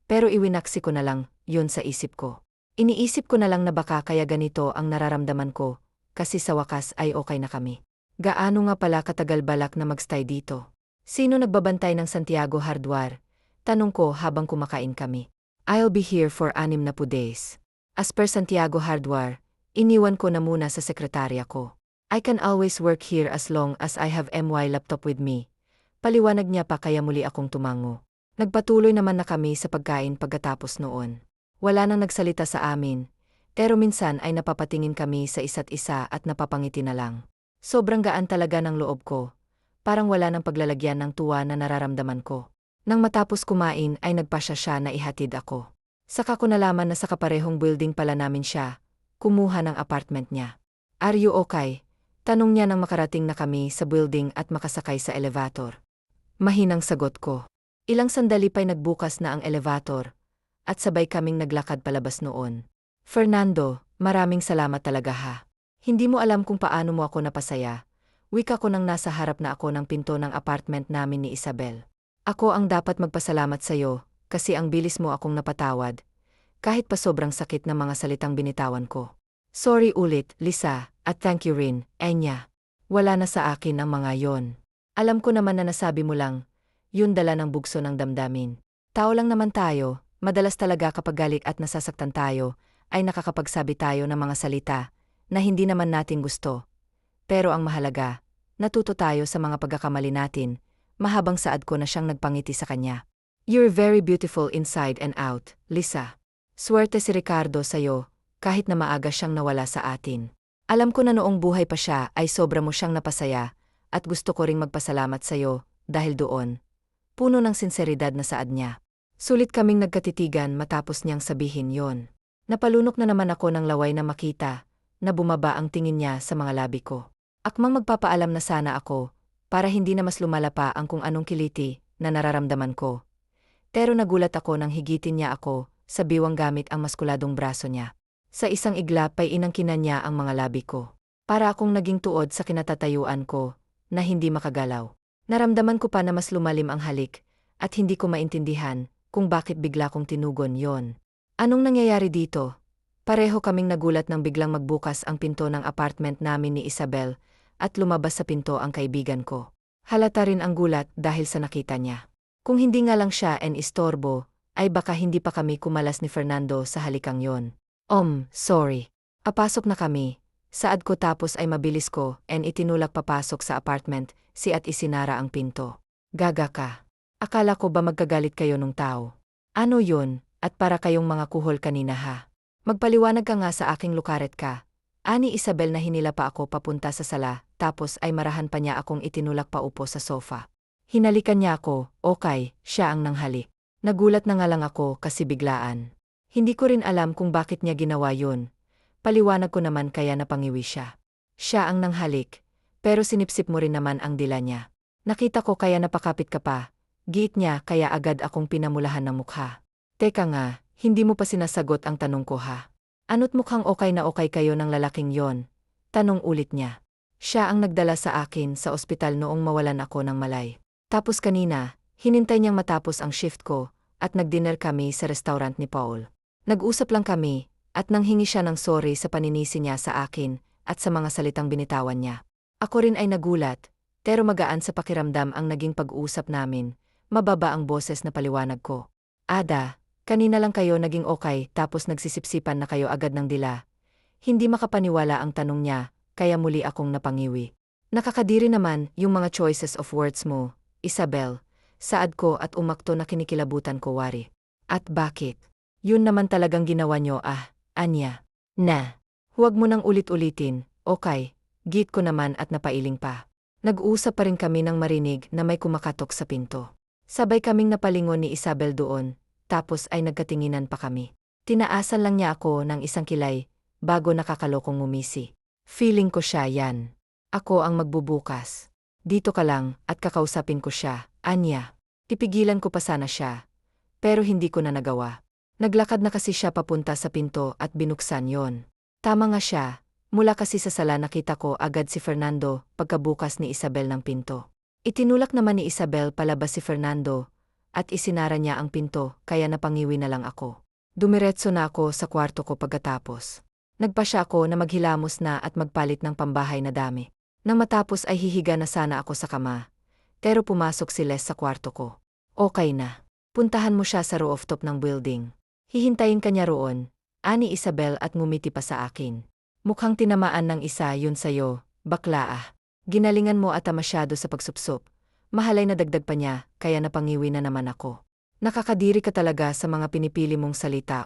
Pero iwinaksi ko na lang, yun sa isip ko. Iniisip ko na lang na baka kaya ganito ang nararamdaman ko, kasi sa wakas ay okay na kami. Gaano nga pala katagal balak na magstay dito? Sino nagbabantay ng Santiago Hardware? Tanong ko habang kumakain kami. I'll be here for 6 na days. As per Santiago Hardware, iniwan ko na muna sa sekretarya ko. I can always work here as long as I have my laptop with me. Paliwanag niya pa kaya muli akong tumango. Nagpatuloy naman na kami sa pagkain pagkatapos noon. Wala nang nagsalita sa amin, pero minsan ay napapatingin kami sa isa't isa at napapangiti na lang. Sobrang gaan talaga ng loob ko. Parang wala nang paglalagyan ng tuwa na nararamdaman ko. Nang matapos kumain ay nagpasya siya na ihatid ako. Saka ko nalaman na sa kaparehong building pala namin siya, kumuha ng apartment niya. Are you okay? Tanong niya nang makarating na kami sa building at makasakay sa elevator. Mahinang sagot ko. Ilang sandali pa'y nagbukas na ang elevator, at sabay kaming naglakad palabas noon. Fernando, maraming salamat talaga ha. Hindi mo alam kung paano mo ako napasaya. Wika ko nang nasa harap na ako ng pinto ng apartment namin ni Isabel. Ako ang dapat magpasalamat sa'yo, kasi ang bilis mo akong napatawad. Kahit pa sobrang sakit ng mga salitang binitawan ko. Sorry ulit, Lisa, at thank you rin, Enya. Wala na sa akin ang mga yon. Alam ko naman na nasabi mo lang, yun dala ng bugso ng damdamin. Tao lang naman tayo, madalas talaga kapag galit at nasasaktan tayo, ay nakakapagsabi tayo ng mga salita na hindi naman natin gusto. Pero ang mahalaga, natuto tayo sa mga pagkakamali natin, mahabang saad ko na siyang nagpangiti sa kanya. You're very beautiful inside and out, Lisa. Swerte si Ricardo sa'yo, kahit na maaga siyang nawala sa atin. Alam ko na noong buhay pa siya ay sobra mo siyang napasaya, at gusto ko ring magpasalamat sa'yo, dahil doon. Puno ng sinseridad na saad niya. Sulit kaming nagkatitigan matapos niyang sabihin yon. Napalunok na naman ako ng laway na makita, na bumaba ang tingin niya sa mga labi ko. Akmang magpapaalam na sana ako, para hindi na mas lumala pa ang kung anong kiliti na nararamdaman ko. Pero nagulat ako nang higitin niya ako, sa biwang gamit ang maskuladong braso niya. Sa isang iglap ay inangkinan niya ang mga labi ko. Para akong naging tuod sa kinatatayuan ko, na hindi makagalaw. Naramdaman ko pa na mas lumalim ang halik, at hindi ko maintindihan kung bakit bigla kong tinugon yon. Anong nangyayari dito? Pareho kaming nagulat nang biglang magbukas ang pinto ng apartment namin ni Isabel, at lumabas sa pinto ang kaibigan ko. Halata rin ang gulat dahil sa nakita niya. Kung hindi nga lang siya en istorbo, ay baka hindi pa kami kumalas ni Fernando sa halikang yon. Sorry. Papasok na kami. Saad ko tapos ay mabilis ko en itinulak papasok sa apartment, at isinara ang pinto. Gaga ka. Akala ko ba magkagalit kayo nung tao? Ano yun, at para kayong mga kuhol kanina ha? Magpaliwanag ka nga sa aking lukaret ka. Ani Isabel na hinila pa ako papunta sa sala, tapos ay marahan pa niya akong itinulak pa upo sa sofa. Hinalikan niya ako, okay, siya ang nanghalik. Nagulat na nga lang ako kasi biglaan. Hindi ko rin alam kung bakit niya ginawa yun. Paliwanag ko naman kaya napangiwi siya. Siya ang nanghalik, pero sinipsip mo rin naman ang dila niya. Nakita ko kaya napakapit ka pa, Giit niya kaya agad akong pinamulahan ng mukha. Teka nga, hindi mo pa sinasagot ang tanong ko ha. Ano't mukhang okay na okay kayo ng lalaking yon? Tanong ulit niya. Siya ang nagdala sa akin sa ospital noong mawalan ako ng malay. Tapos kanina, hinintay niyang matapos ang shift ko at nag-dinner kami sa restaurant ni Paul. Nag-usap lang kami at nanghingi siya ng sorry sa paninisi niya sa akin at sa mga salitang binitawan niya. Ako rin ay nagulat, pero magaan sa pakiramdam ang naging pag-uusap namin. Mababa ang boses na paliwanag ko. Ada, kanina lang kayo naging okay tapos nagsisipsipan na kayo agad ng dila. Hindi makapaniwala ang tanong niya, kaya muli akong napangiwi. Nakakadiri naman yung mga choices of words mo, Isabel. Saad ko at umakto na kinikilabutan ko wari. At bakit? Yun naman talagang ginawa nyo Anya. Na. Huwag mo nang ulit-ulitin, okay, git ko naman at napailing pa. Nag-usap pa rin kami nang marinig na may kumakatok sa pinto. Sabay kaming napalingon ni Isabel doon, tapos ay nagkatinginan pa kami. Tinaasan lang niya ako ng isang kilay, bago nakakalokong ngumisi. Feeling ko siya yan. Ako ang magbubukas. Dito ka lang at kakausapin ko siya, Anya. Tipigilan ko pa sana siya, pero hindi ko na nagawa. Naglakad na kasi siya papunta sa pinto at binuksan yon. Tama nga siya, mula kasi sa sala nakita ko agad si Fernando pagkabukas ni Isabel ng pinto. Itinulak naman ni Isabel palabas si Fernando at isinara niya ang pinto kaya napangiwi na lang ako. Dumiretso na ako sa kwarto ko pagkatapos. Nagpa siya ako na maghilamos na at magpalit ng pambahay na dami. Nang matapos ay hihiga na sana ako sa kama, pero pumasok si Les sa kwarto ko. Okay na. Puntahan mo siya sa rooftop ng building. Hihintayin ka niya roon, ani Isabel at ngumiti pa sa akin. Mukhang tinamaan ng isa yun sayo, bakla. Ginalingan mo ata masyado sa pagsupsop. Mahalay na dagdag pa niya, kaya napangiwi na naman ako. Nakakadiri ka talaga sa mga pinipili mong salita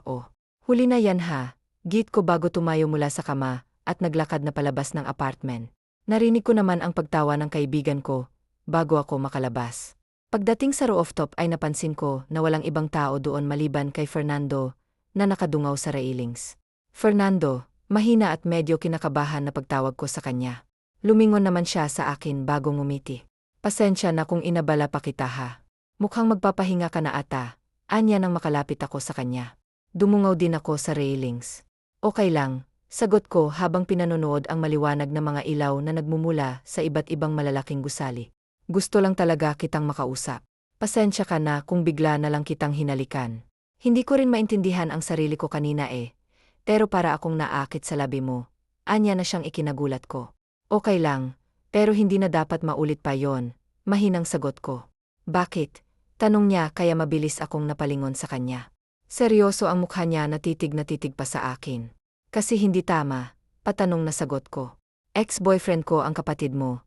Huli na yan ha, git ko bago tumayo mula sa kama at naglakad na palabas ng apartment. Narinig ko naman ang pagtawa ng kaibigan ko, bago ako makalabas. Pagdating sa rooftop ay napansin ko na walang ibang tao doon maliban kay Fernando na nakadungaw sa railings. Fernando, mahina at medyo kinakabahan na pagtawag ko sa kanya. Lumingon naman siya sa akin bago ngumiti. Pasensya na kung inabala pa kita ha. Mukhang magpapahinga ka na ata, anya nang makalapit ako sa kanya. Dumungaw din ako sa railings. Okay lang, sagot ko habang pinanonood ang maliwanag na mga ilaw na nagmumula sa iba't ibang malalaking gusali. Gusto lang talaga kitang makausap. Pasensya ka na kung bigla na lang kitang hinalikan. Hindi ko rin maintindihan ang sarili ko kanina pero para akong naakit sa labi mo. Anya na siyang ikinagulat ko. Okay lang, pero hindi na dapat maulit pa yon, mahinang sagot ko. Bakit? Tanong niya kaya mabilis akong napalingon sa kanya. Seryoso ang mukha niya na titig pa sa akin. Kasi hindi tama, patanong na sagot ko. Ex-boyfriend ko ang kapatid mo.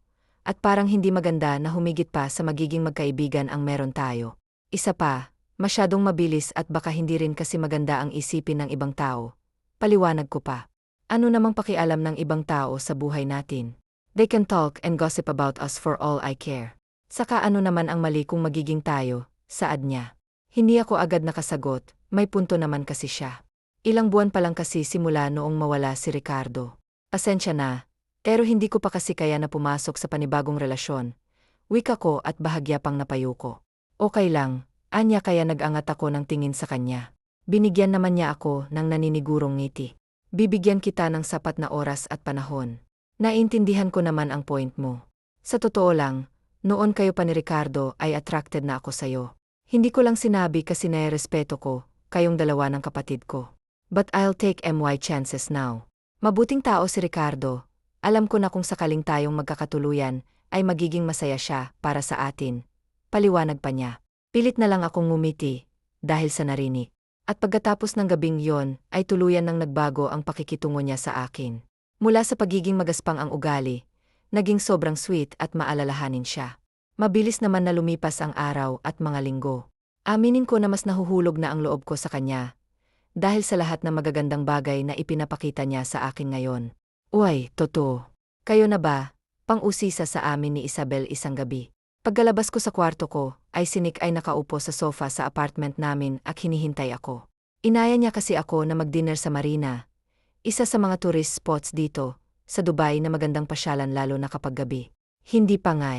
At parang hindi maganda na humigit pa sa magiging magkaibigan ang meron tayo. Isa pa, masyadong mabilis at baka hindi rin kasi maganda ang isipin ng ibang tao. Paliwanag ko pa. Ano namang pakialam ng ibang tao sa buhay natin? They can talk and gossip about us for all I care. Saka ano naman ang mali kung magiging tayo, saad niya. Hindi ako agad nakasagot, may punto naman kasi siya. Ilang buwan pa lang kasi simula noong mawala si Ricardo. Pasensya na, pero hindi ko pa kasi kaya na pumasok sa panibagong relasyon. Wika ko at bahagya pang napayo ko. Okay lang, anya kaya nag-angat ako ng tingin sa kanya. Binigyan naman niya ako ng naninigurong ngiti. Bibigyan kita ng sapat na oras at panahon. Naintindihan ko naman ang point mo. Sa totoo lang, noon kayo pa ni Ricardo ay attracted na ako sa'yo. Hindi ko lang sinabi kasi nairespeto ko, kayong dalawa ng kapatid ko. But I'll take my chances now. Mabuting tao si Ricardo. Alam ko na kung sakaling tayong magkakatuluyan, ay magiging masaya siya para sa atin. Paliwanag pa niya. Pilit na lang akong ngumiti, dahil sa narinig. At pagkatapos ng gabing yon, ay tuluyan nang nagbago ang pakikitungo niya sa akin. Mula sa pagiging magaspang ang ugali, naging sobrang sweet at maalalahanin siya. Mabilis naman na lumipas ang araw at mga linggo. Aminin ko na mas nahuhulog na ang loob ko sa kanya, dahil sa lahat ng magagandang bagay na ipinapakita niya sa akin ngayon. Uy, totoo. Kayo na ba? Pang-usisa sa amin ni Isabel isang gabi. Pagkalabas ko sa kwarto ko, ay si Nick ay nakaupo sa sofa sa apartment namin at hinihintay ako. Inaya niya kasi ako na mag-dinner sa Marina, isa sa mga tourist spots dito, sa Dubai na magandang pasyalan lalo na kapag gabi. Hindi pa nga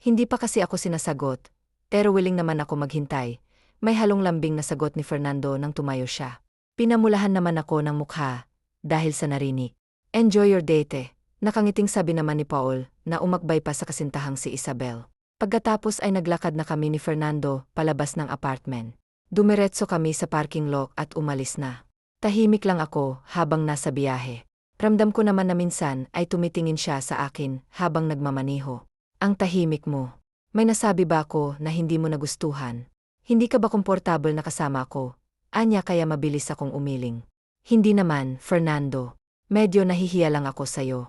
Hindi pa kasi ako sinasagot, Pero willing naman ako maghintay. May halong lambing na sagot ni Fernando nang tumayo siya. Pinamulahan naman ako ng mukha dahil sa narinig. Enjoy your date. Nakangiting sabi naman ni Paul na umakbay pa sa kasintahang si Isabel. Pagkatapos ay naglakad na kami ni Fernando palabas ng apartment. Dumiretso kami sa parking lot at umalis na. Tahimik lang ako habang nasa biyahe. Ramdam ko naman na minsan ay tumitingin siya sa akin habang nagmamaniho. Ang tahimik mo. May nasabi ba ako na hindi mo nagustuhan? Hindi ka ba komportable na kasama ko? Anya kaya mabilis akong umiling. Hindi naman, Fernando. Medyo nahihiya lang ako sa'yo.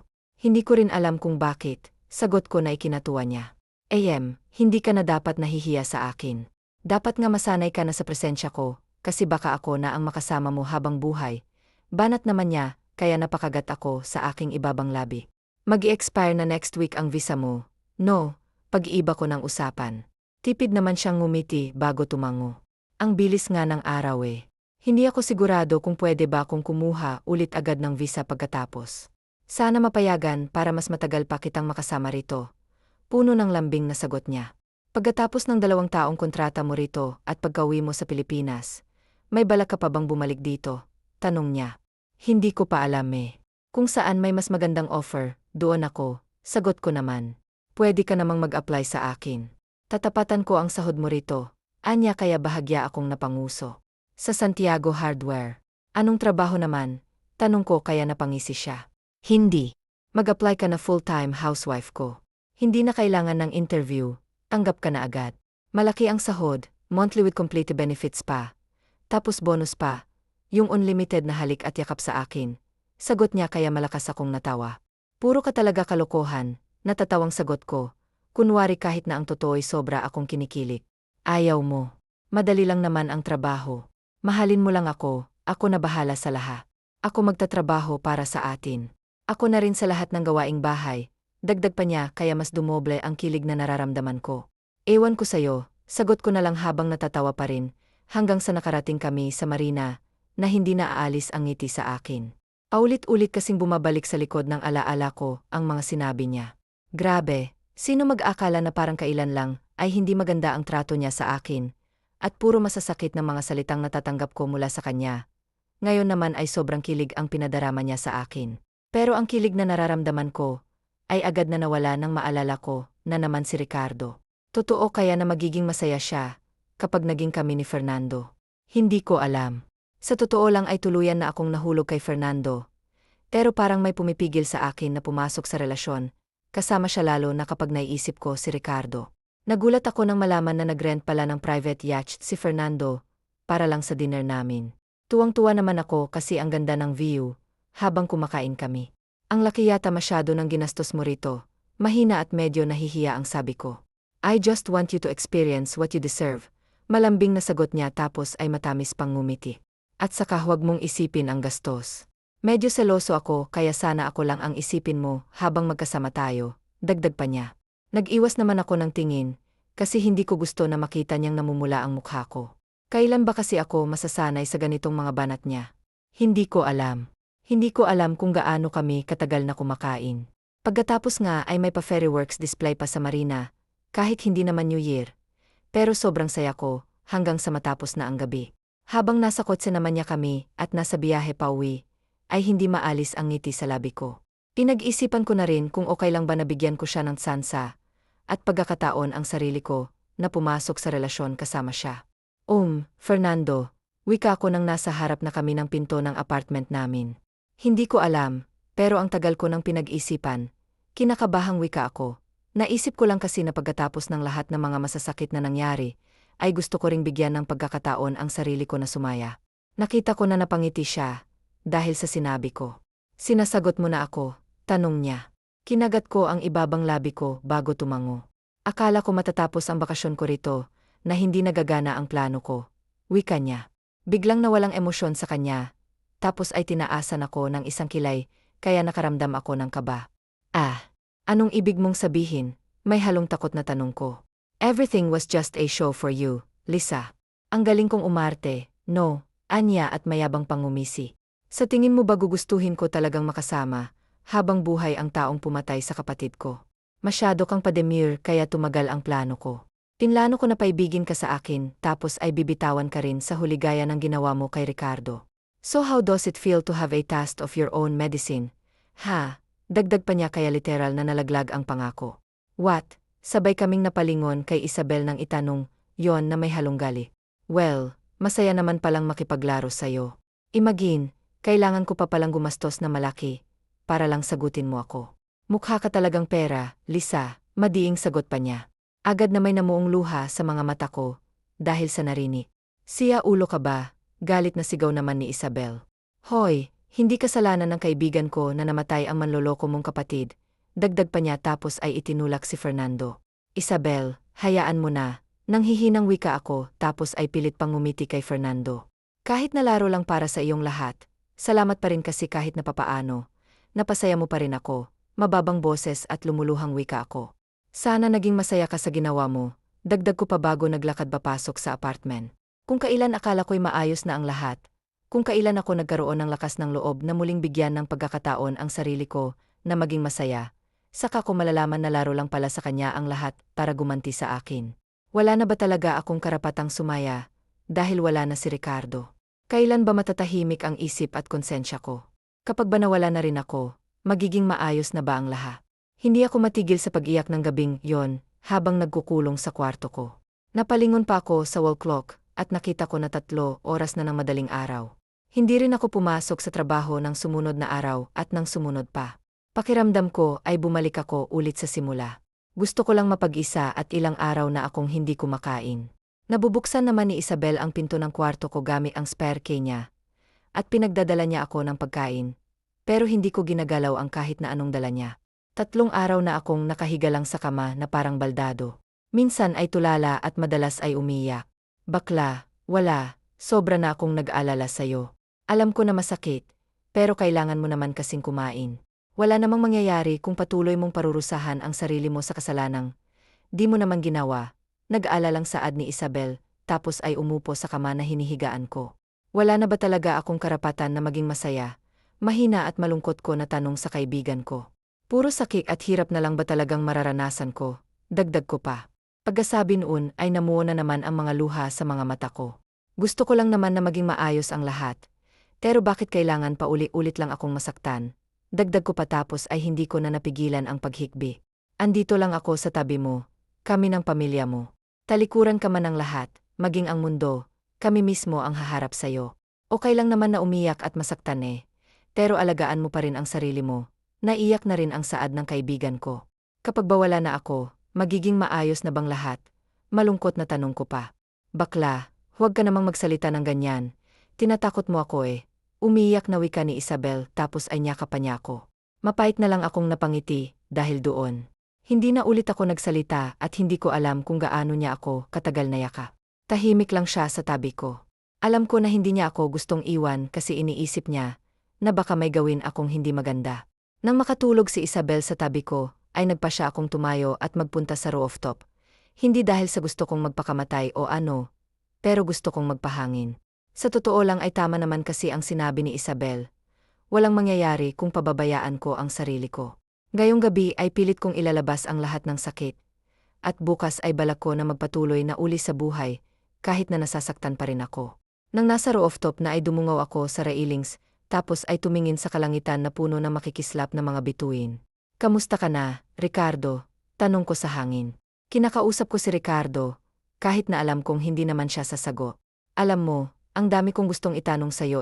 Hindi ko rin alam kung bakit, sagot ko na ikinatuwa niya. Hindi ka na dapat nahihiya sa akin. Dapat nga masanay ka na sa presensya ko, kasi baka ako na ang makasama mo habang buhay. Banat naman niya, kaya napakagat ako sa aking ibabang labi. Mag-i-expire na next week ang visa mo. No, pag-iiba ko ng usapan. Tipid naman siyang ngumiti bago tumango. Ang bilis nga ng araw eh. Hindi ako sigurado kung pwede ba akong kumuha ulit agad ng visa pagkatapos. Sana mapayagan para mas matagal pa kitang makasama rito. Puno ng lambing na sagot niya. Pagkatapos ng 2 taong kontrata mo rito at pagka-uwi mo sa Pilipinas, may balak ka pa bang bumalik dito? Tanong niya. Hindi ko pa alam eh. Kung saan may mas magandang offer, doon ako, sagot ko naman. Pwede ka namang mag-apply sa akin. Tatapatan ko ang sahod mo rito. Anya kaya bahagya akong napanguso. Sa Santiago Hardware. Anong trabaho naman? Tanong ko kaya napangisi siya. Hindi. Mag-apply ka na full-time housewife ko. Hindi na kailangan ng interview. Tanggap ka na agad. Malaki ang sahod, monthly with complete benefits pa. Tapos bonus pa. Yung unlimited na halik at yakap sa akin. Sagot niya kaya malakas akong natawa. Puro ka talaga kalokohan, natatawang sagot ko. Kunwari kahit na ang totoo'y sobra akong kinikilig. Ayaw mo. Madali lang naman ang trabaho. Mahalin mo lang ako na bahala sa lahat. Ako magtatrabaho para sa atin. Ako na rin sa lahat ng gawaing bahay. Dagdag pa niya kaya mas dumoble ang kilig na nararamdaman ko. Ewan ko sa'yo, sagot ko na lang habang natatawa pa rin, hanggang sa nakarating kami sa marina, na hindi na aalis ang ngiti sa akin. Paulit-ulit kasing bumabalik sa likod ng alaala ko ang mga sinabi niya. Grabe, sino mag-akala na parang kailan lang ay hindi maganda ang trato niya sa akin, at puro masasakit na mga salitang natatanggap ko mula sa kanya. Ngayon naman ay sobrang kilig ang pinadarama niya sa akin. Pero ang kilig na nararamdaman ko, ay agad na nawala nang maalala ko na naman si Ricardo. Totoo kaya na magiging masaya siya kapag naging kami ni Fernando? Hindi ko alam. Sa totoo lang ay tuluyan na akong nahulog kay Fernando. Pero parang may pumipigil sa akin na pumasok sa relasyon, kasama siya lalo na kapag naiisip ko si Ricardo. Nagulat ako nang malaman na nag-rent pala ng private yacht si Fernando para lang sa dinner namin. Tuwang-tuwa naman ako kasi ang ganda ng view habang kumakain kami. Ang laki yata masyado ng ginastos mo rito. Mahina at medyo nahihiya ang sabi ko. I just want you to experience what you deserve. Malambing na sagot niya tapos ay matamis pang ngumiti. At saka huwag mong isipin ang gastos. Medyo seloso ako kaya sana ako lang ang isipin mo habang magkasama tayo. Dagdag pa niya. Nag-iwas naman ako ng tingin kasi hindi ko gusto na makita niyang namumula ang mukha ko. Kailan ba kasi ako masasanay sa ganitong mga banat niya? Hindi ko alam. Hindi ko alam kung gaano kami katagal na kumakain. Pagkatapos nga ay may pa-Ferryworks display pa sa marina, kahit hindi naman New Year. Pero sobrang saya ko, hanggang sa matapos na ang gabi. Habang nasa kotse naman niya kami at nasa biyahe pa uwi, ay hindi maalis ang ngiti sa labi ko. Pinag-isipan ko na rin kung okay lang ba nabigyan ko siya ng tsansa at pagkakataon ang sarili ko na pumasok sa relasyon kasama siya. Fernando, wika ko nang nasa harap na kami ng pinto ng apartment namin. Hindi ko alam, pero ang tagal ko nang pinag-isipan. Kinakabahang wika ako. Naisip ko lang kasi na pagkatapos ng lahat ng mga masasakit na nangyari, ay gusto ko ring bigyan ng pagkakataon ang sarili ko na sumaya. Nakita ko na napangiti siya, dahil sa sinabi ko. Sinasagot mo na ako, tanong niya. Kinagat ko ang ibabang labi ko bago tumango. Akala ko matatapos ang bakasyon ko rito, na hindi nagagana ang plano ko. Wika niya. Biglang nawalang emosyon sa kanya. Tapos ay tinaasan ako ng isang kilay, kaya nakaramdam ako ng kaba. Anong ibig mong sabihin? May halong takot na tanong ko. Everything was just a show for you, Lisa. Ang galing kong umarte, no, anya at mayabang pangumisi. Sa tingin mo ba gugustuhin ko talagang makasama, habang buhay ang taong pumatay sa kapatid ko? Masyado kang pa-demure kaya tumagal ang plano ko. Pinlano ko na paibigin ka sa akin, tapos ay bibitawan ka rin sa huli gaya ng ginawa mo kay Ricardo. So how does it feel to have a taste of your own medicine? Ha? Dagdag pa niya kaya literal na nalaglag ang pangako. What? Sabay kaming napalingon kay Isabel nang itanong, yon na may halonggali. Well, masaya naman palang makipaglaro sa'yo. Imagine, kailangan ko pa palang gumastos na malaki, para lang sagutin mo ako. Mukha ka talagang pera, Lisa, madiing sagot pa niya. Agad na may namuong luha sa mga mata ko, dahil sa narinig. Siya ulo ka ba? Galit na sigaw naman ni Isabel. Hoy, hindi kasalanan ng kaibigan ko na namatay ang manloloko mong kapatid. Dagdag pa niya tapos ay itinulak si Fernando. Isabel, hayaan mo na. Nanghihinang wika ako tapos ay pilit pang ngumiti kay Fernando. Kahit nalaro lang para sa iyong lahat, salamat pa rin kasi kahit napapaano. Napasaya mo pa rin ako, mababang boses at lumuluhang wika ako. Sana naging masaya ka sa ginawa mo, dagdag ko pa bago naglakad papasok sa apartment. Kung kailan akala ko'y maayos na ang lahat, kung kailan ako nagkaroon ng lakas ng loob na muling bigyan ng pagkakataon ang sarili ko na maging masaya, saka ko malalaman na laro lang pala sa kanya ang lahat para gumanti sa akin. Wala na ba talaga akong karapatang sumaya, dahil wala na si Ricardo? Kailan ba matatahimik ang isip at konsensya ko? Kapag ba nawala na rin ako, magiging maayos na ba ang lahat? Hindi ako matigil sa pag-iyak ng gabing yon habang nagkukulong sa kwarto ko. Napalingon pa ako sa wall clock at nakita ko na 3 oras na ng madaling araw. Hindi rin ako pumasok sa trabaho ng sumunod na araw at ng sumunod pa. Pakiramdam ko ay bumalik ako ulit sa simula. Gusto ko lang mapag-isa at ilang araw na akong hindi kumakain. Nabubuksan naman ni Isabel ang pinto ng kwarto ko gamit ang spare key niya. At pinagdadala niya ako ng pagkain. Pero hindi ko ginagalaw ang kahit na anong dala niya. 3 araw na akong nakahiga lang sa kama na parang baldado. Minsan ay tulala at madalas ay umiyak. Bakla, wala, sobra na akong nag-alala sa'yo. Alam ko na masakit, pero kailangan mo naman kasing kumain. Wala namang mangyayari kung patuloy mong parurusahan ang sarili mo sa kasalanang di mo naman ginawa. Nag-alalang saad ni Isabel, tapos ay umupo sa kama na hinihigaan ko. Wala na ba talaga akong karapatan na maging masaya? Mahina at malungkot ko na tanong sa kaibigan ko. Puro sakit at hirap na lang ba talagang mararanasan ko? Dagdag ko pa. Pagkasabi noon ay namuo na naman ang mga luha sa mga mata ko. Gusto ko lang naman na maging maayos ang lahat. Pero bakit kailangan pa uli-ulit lang akong masaktan? Dagdag ko pa tapos ay hindi ko na napigilan ang paghikbi. Andito lang ako sa tabi mo, kami ng pamilya mo. Talikuran ka man ng lahat, maging ang mundo, kami mismo ang haharap sa'yo. Okay lang naman na umiyak at masaktan pero alagaan mo pa rin ang sarili mo. Naiyak na rin ang saad ng kaibigan ko. Kapag bawala na ako, magiging maayos na bang lahat? Malungkot na tanong ko pa. Bakla, huwag ka namang magsalita ng ganyan. Tinatakot mo ako Umiyak na wika ni Isabel tapos ay nyaka pa niya ako. Mapait na lang akong napangiti dahil doon. Hindi na ulit ako nagsalita at hindi ko alam kung gaano niya ako katagal na yaka. Tahimik lang siya sa tabi ko. Alam ko na hindi niya ako gustong iwan kasi iniisip niya na baka may gawin akong hindi maganda. Nang makatulog si Isabel sa tabi ko, ay nagpa siya akong tumayo at magpunta sa rooftop. Hindi dahil sa gusto kong magpakamatay o ano, pero gusto kong magpahangin. Sa totoo lang ay tama naman kasi ang sinabi ni Isabel. Walang mangyayari kung pababayaan ko ang sarili ko. Ngayong gabi ay pilit kong ilalabas ang lahat ng sakit. At bukas ay balak ko na magpatuloy na uli sa buhay, kahit na nasasaktan pa rin ako. Nang nasa rooftop na ay dumungaw ako sa railings, tapos ay tumingin sa kalangitan na puno ng makikislap na mga bituin. Kamusta ka na, Ricardo? Tanong ko sa hangin. Kinakausap ko si Ricardo, kahit na alam kong hindi naman siya sasagot. Alam mo, ang dami kong gustong itanong sa'yo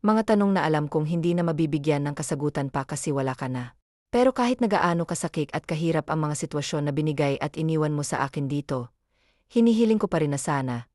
Mga tanong na alam kong hindi na mabibigyan ng kasagutan pa kasi wala ka na. Pero kahit nagaano kasakit at kahirap ang mga sitwasyon na binigay at iniwan mo sa akin dito, hinihiling ko pa rin na sana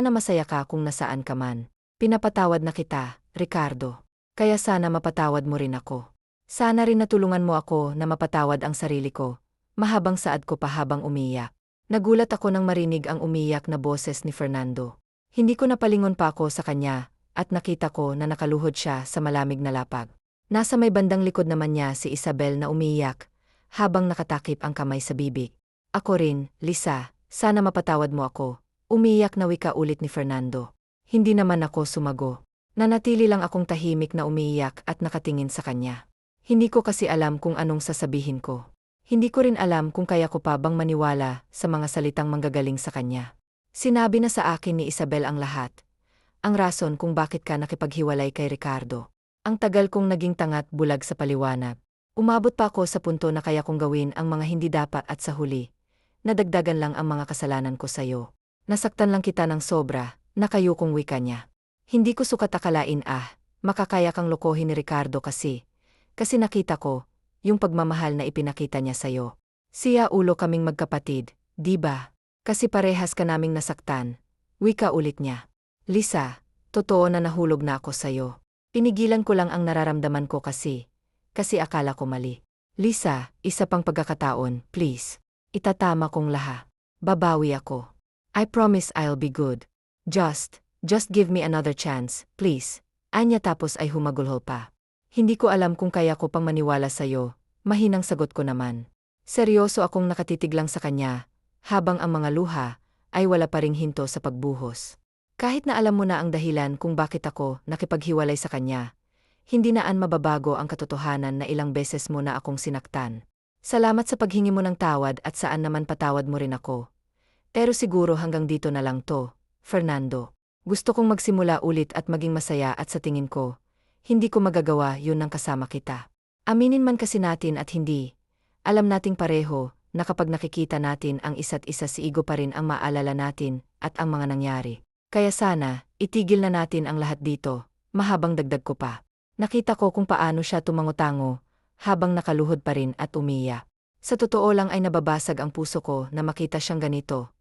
masaya ka kung nasaan ka man. Pinapatawad na kita, Ricardo. Kaya sana mapatawad mo rin ako. Sana rin natulungan mo ako na mapatawad ang sarili ko. Mahabang saad ko pa habang umiyak. Nagulat ako nang marinig ang umiyak na boses ni Fernando. Hindi ko napalingon pa ako sa kanya, at nakita ko na nakaluhod siya sa malamig na lapag. Nasa may bandang likod naman niya si Isabel na umiyak, habang nakatakip ang kamay sa bibig. Ako rin, Lisa, sana mapatawad mo ako. Umiyak na wika ulit ni Fernando. Hindi naman ako sumago. Nanatili lang akong tahimik na umiiyak at nakatingin sa kanya. Hindi ko kasi alam kung anong sasabihin ko. Hindi ko rin alam kung kaya ko pa bang maniwala sa mga salitang manggagaling sa kanya. Sinabi na sa akin ni Isabel ang lahat. Ang rason kung bakit ka nakipaghiwalay kay Ricardo. Ang tagal kong naging tangat bulag sa paliwanag. Umabot pa ako sa punto na kaya kong gawin ang mga hindi dapat at sa huli. Nadagdagan lang ang mga kasalanan ko sa'yo. Nasaktan lang kita ng sobra, nakayukong wika niya. Hindi ko sukat akalain makakaya kang lokohin ni Ricardo kasi nakita ko, yung pagmamahal na ipinakita niya sa'yo. Siya ulo kaming magkapatid, di ba? Kasi parehas ka naming nasaktan. Wika ulit niya. Lisa, totoo na nahulog na ako sa'yo. Pinigilan ko lang ang nararamdaman ko kasi akala ko mali. Lisa, isa pang pagkakataon, please. Itatama kong laha. Babawi ako. I promise I'll be good. Just give me another chance, please. Anya tapos ay humagulhol pa. Hindi ko alam kung kaya ko pang maniwala sa'yo, mahinang sagot ko naman. Seryoso akong nakatitig lang sa kanya, habang ang mga luha ay wala pa ring hinto sa pagbuhos. Kahit na alam mo na ang dahilan kung bakit ako nakipaghiwalay sa kanya, hindi naan mababago ang katotohanan na ilang beses mo na akong sinaktan. Salamat sa paghingi mo ng tawad at saan naman patawad mo rin ako. Pero siguro hanggang dito na lang to, Fernando. Gusto kong magsimula ulit at maging masaya at sa tingin ko, hindi ko magagawa yun ng kasama kita. Aminin man kasi natin at hindi, alam nating pareho na kapag nakikita natin ang isa't isa si Igo pa rin ang maalala natin at ang mga nangyari. Kaya sana, itigil na natin ang lahat dito, mahabang dagdag ko pa. Nakita ko kung paano siya tumango-tango, habang nakaluhod pa rin at umiyak. Sa totoo lang ay nababasag ang puso ko na makita siyang ganito.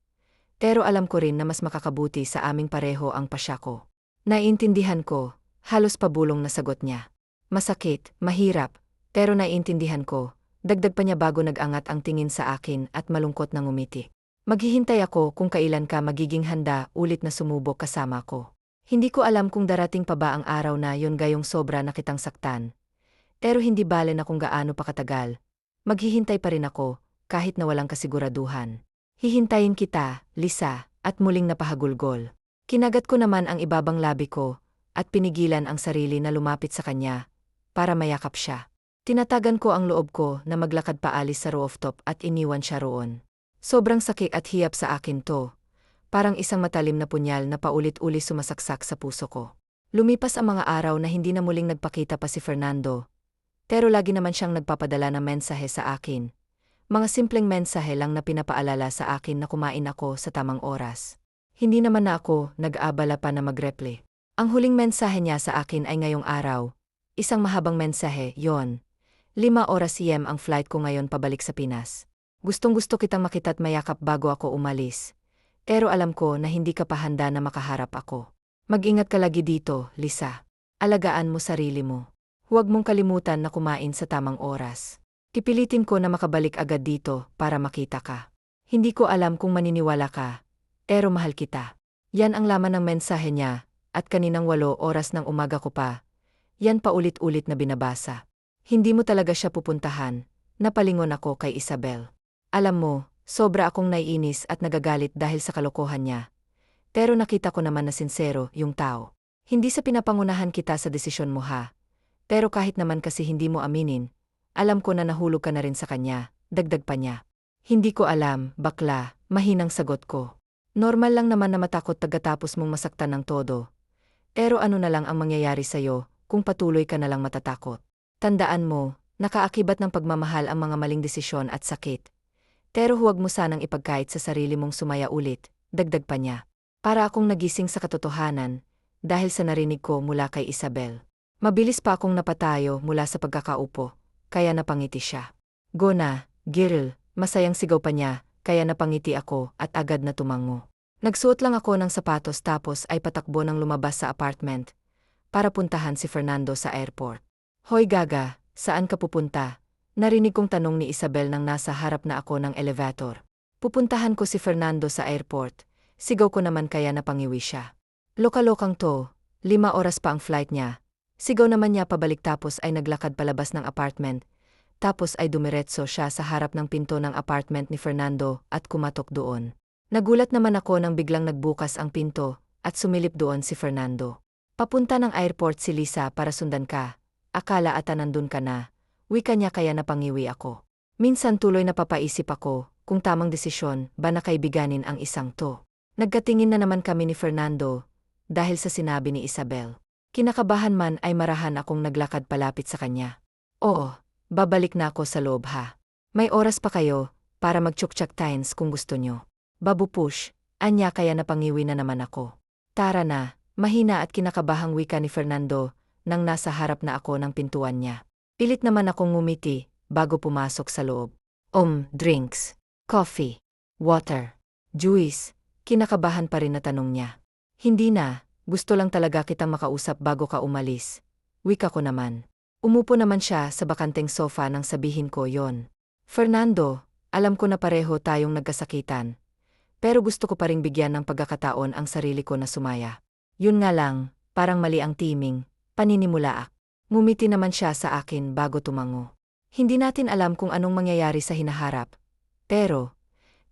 Pero alam ko rin na mas makakabuti sa aming pareho ang pasya ko. Naiintindihan ko, halos pabulong na sagot niya. Masakit, mahirap, pero naiintindihan ko. Dagdag pa niya bago nag-angat ang tingin sa akin at malungkot na ngumiti. Maghihintay ako kung kailan ka magiging handa ulit na sumubok kasama ko. Hindi ko alam kung darating pa ba ang araw na yon gayong sobra na kitang saktan. Pero hindi bale na kung gaano pa katagal. Maghihintay pa rin ako, kahit na walang kasiguraduhan. Hihintayin kita, Lisa, at muling napahagulgol. Kinagat ko naman ang ibabang labi ko, at pinigilan ang sarili na lumapit sa kanya, para mayakap siya. Tinatagan ko ang loob ko na maglakad paalis sa rooftop at iniwan siya roon. Sobrang sakit at hiyap sa akin to. Parang isang matalim na punyal na paulit-uli sumasaksak sa puso ko. Lumipas ang mga araw na hindi na muling nagpakita pa si Fernando. Pero lagi naman siyang nagpapadala ng mensahe sa akin. Mga simpleng mensahe lang na pinapaalala sa akin na kumain ako sa tamang oras. Hindi naman na ako nag-abala pa na mag-reply. Ang huling mensahe niya sa akin ay ngayong araw. Isang mahabang mensahe, yon. 5 oras PM ang flight ko ngayon pabalik sa Pinas. Gustong-gusto kitang makita at mayakap bago ako umalis. Pero alam ko na hindi ka pa handa na makaharap ako. Mag-ingat ka lagi dito, Lisa. Alagaan mo sarili mo. Huwag mong kalimutan na kumain sa tamang oras. Pipilitin ko na makabalik agad dito para makita ka. Hindi ko alam kung maniniwala ka, pero mahal kita. Yan ang laman ng mensahe niya, at kaninang 8 oras ng umaga ko pa. Yan paulit-ulit na binabasa. Hindi mo talaga siya pupuntahan. Napalingon ako kay Isabel. Alam mo, sobra akong naiinis at nagagalit dahil sa kalokohan niya. Pero nakita ko naman na sincero yung tao. Hindi sa pinapangunahan kita sa desisyon mo ha. Pero kahit naman kasi hindi mo aminin, alam ko na nahulog ka na rin sa kanya, dagdag pa niya. Hindi ko alam, bakla, mahinang sagot ko. Normal lang naman na matakot pagkatapos mong masaktan ng todo. Pero ano na lang ang mangyayari sa'yo kung patuloy ka na lang matatakot. Tandaan mo, nakaakibat ng pagmamahal ang mga maling desisyon at sakit. Pero huwag mo sanang ipagkait sa sarili mong sumaya ulit, dagdag pa niya. Para akong nagising sa katotohanan, dahil sa narinig ko mula kay Isabel. Mabilis pa akong napatayo mula sa pagkakaupo, kaya napangiti siya. Go na, girl, masayang sigaw pa niya, kaya napangiti ako at agad na tumango. Nagsuot lang ako ng sapatos tapos ay patakbo ng lumabas sa apartment, para puntahan si Fernando sa airport. Hoy Gaga, saan ka pupunta? Narinig kong tanong ni Isabel nang nasa harap na ako ng elevator. Pupuntahan ko si Fernando sa airport. Sigaw ko naman kaya napangiwi siya. Loka-lokang to, 5 oras pa ang flight niya. Sigaw naman niya pabalik tapos ay naglakad palabas ng apartment. Tapos ay dumiretso siya sa harap ng pinto ng apartment ni Fernando at kumatok doon. Nagulat naman ako nang biglang nagbukas ang pinto at sumilip doon si Fernando. Papunta ng airport si Lisa para sundan ka. Akala ata nandun ka na. Wika niya kaya napangiwi ako. Minsan tuloy napapaisip ako kung tamang desisyon ba na kaibiganin ang isang to. Nagkatingin na naman kami ni Fernando dahil sa sinabi ni Isabel. Kinakabahan man ay marahan akong naglakad palapit sa kanya. Oo, babalik na ako sa loob ha. May oras pa kayo para mag-chukchak times kung gusto nyo. Babu push, anya kaya napangiwi na naman ako. Tara na, mahina at kinakabahang wika ni Fernando nang nasa harap na ako ng pintuan niya. Pilit naman akong ngumiti bago pumasok sa loob. Drinks, coffee, water, juice, kinakabahan pa rin na tanong niya. Hindi na. Gusto lang talaga kitang makausap bago ka umalis. Wika ko naman. Umupo naman siya sa bakanteng sofa nang sabihin ko yon. Fernando, alam ko na pareho tayong nagkasakitan. Pero gusto ko pa ring bigyan ng pagkakataon ang sarili ko na sumaya. Yun nga lang, parang mali ang timing, paninimulaak. Ngumiti naman siya sa akin bago tumango. Hindi natin alam kung anong mangyayari sa hinaharap. Pero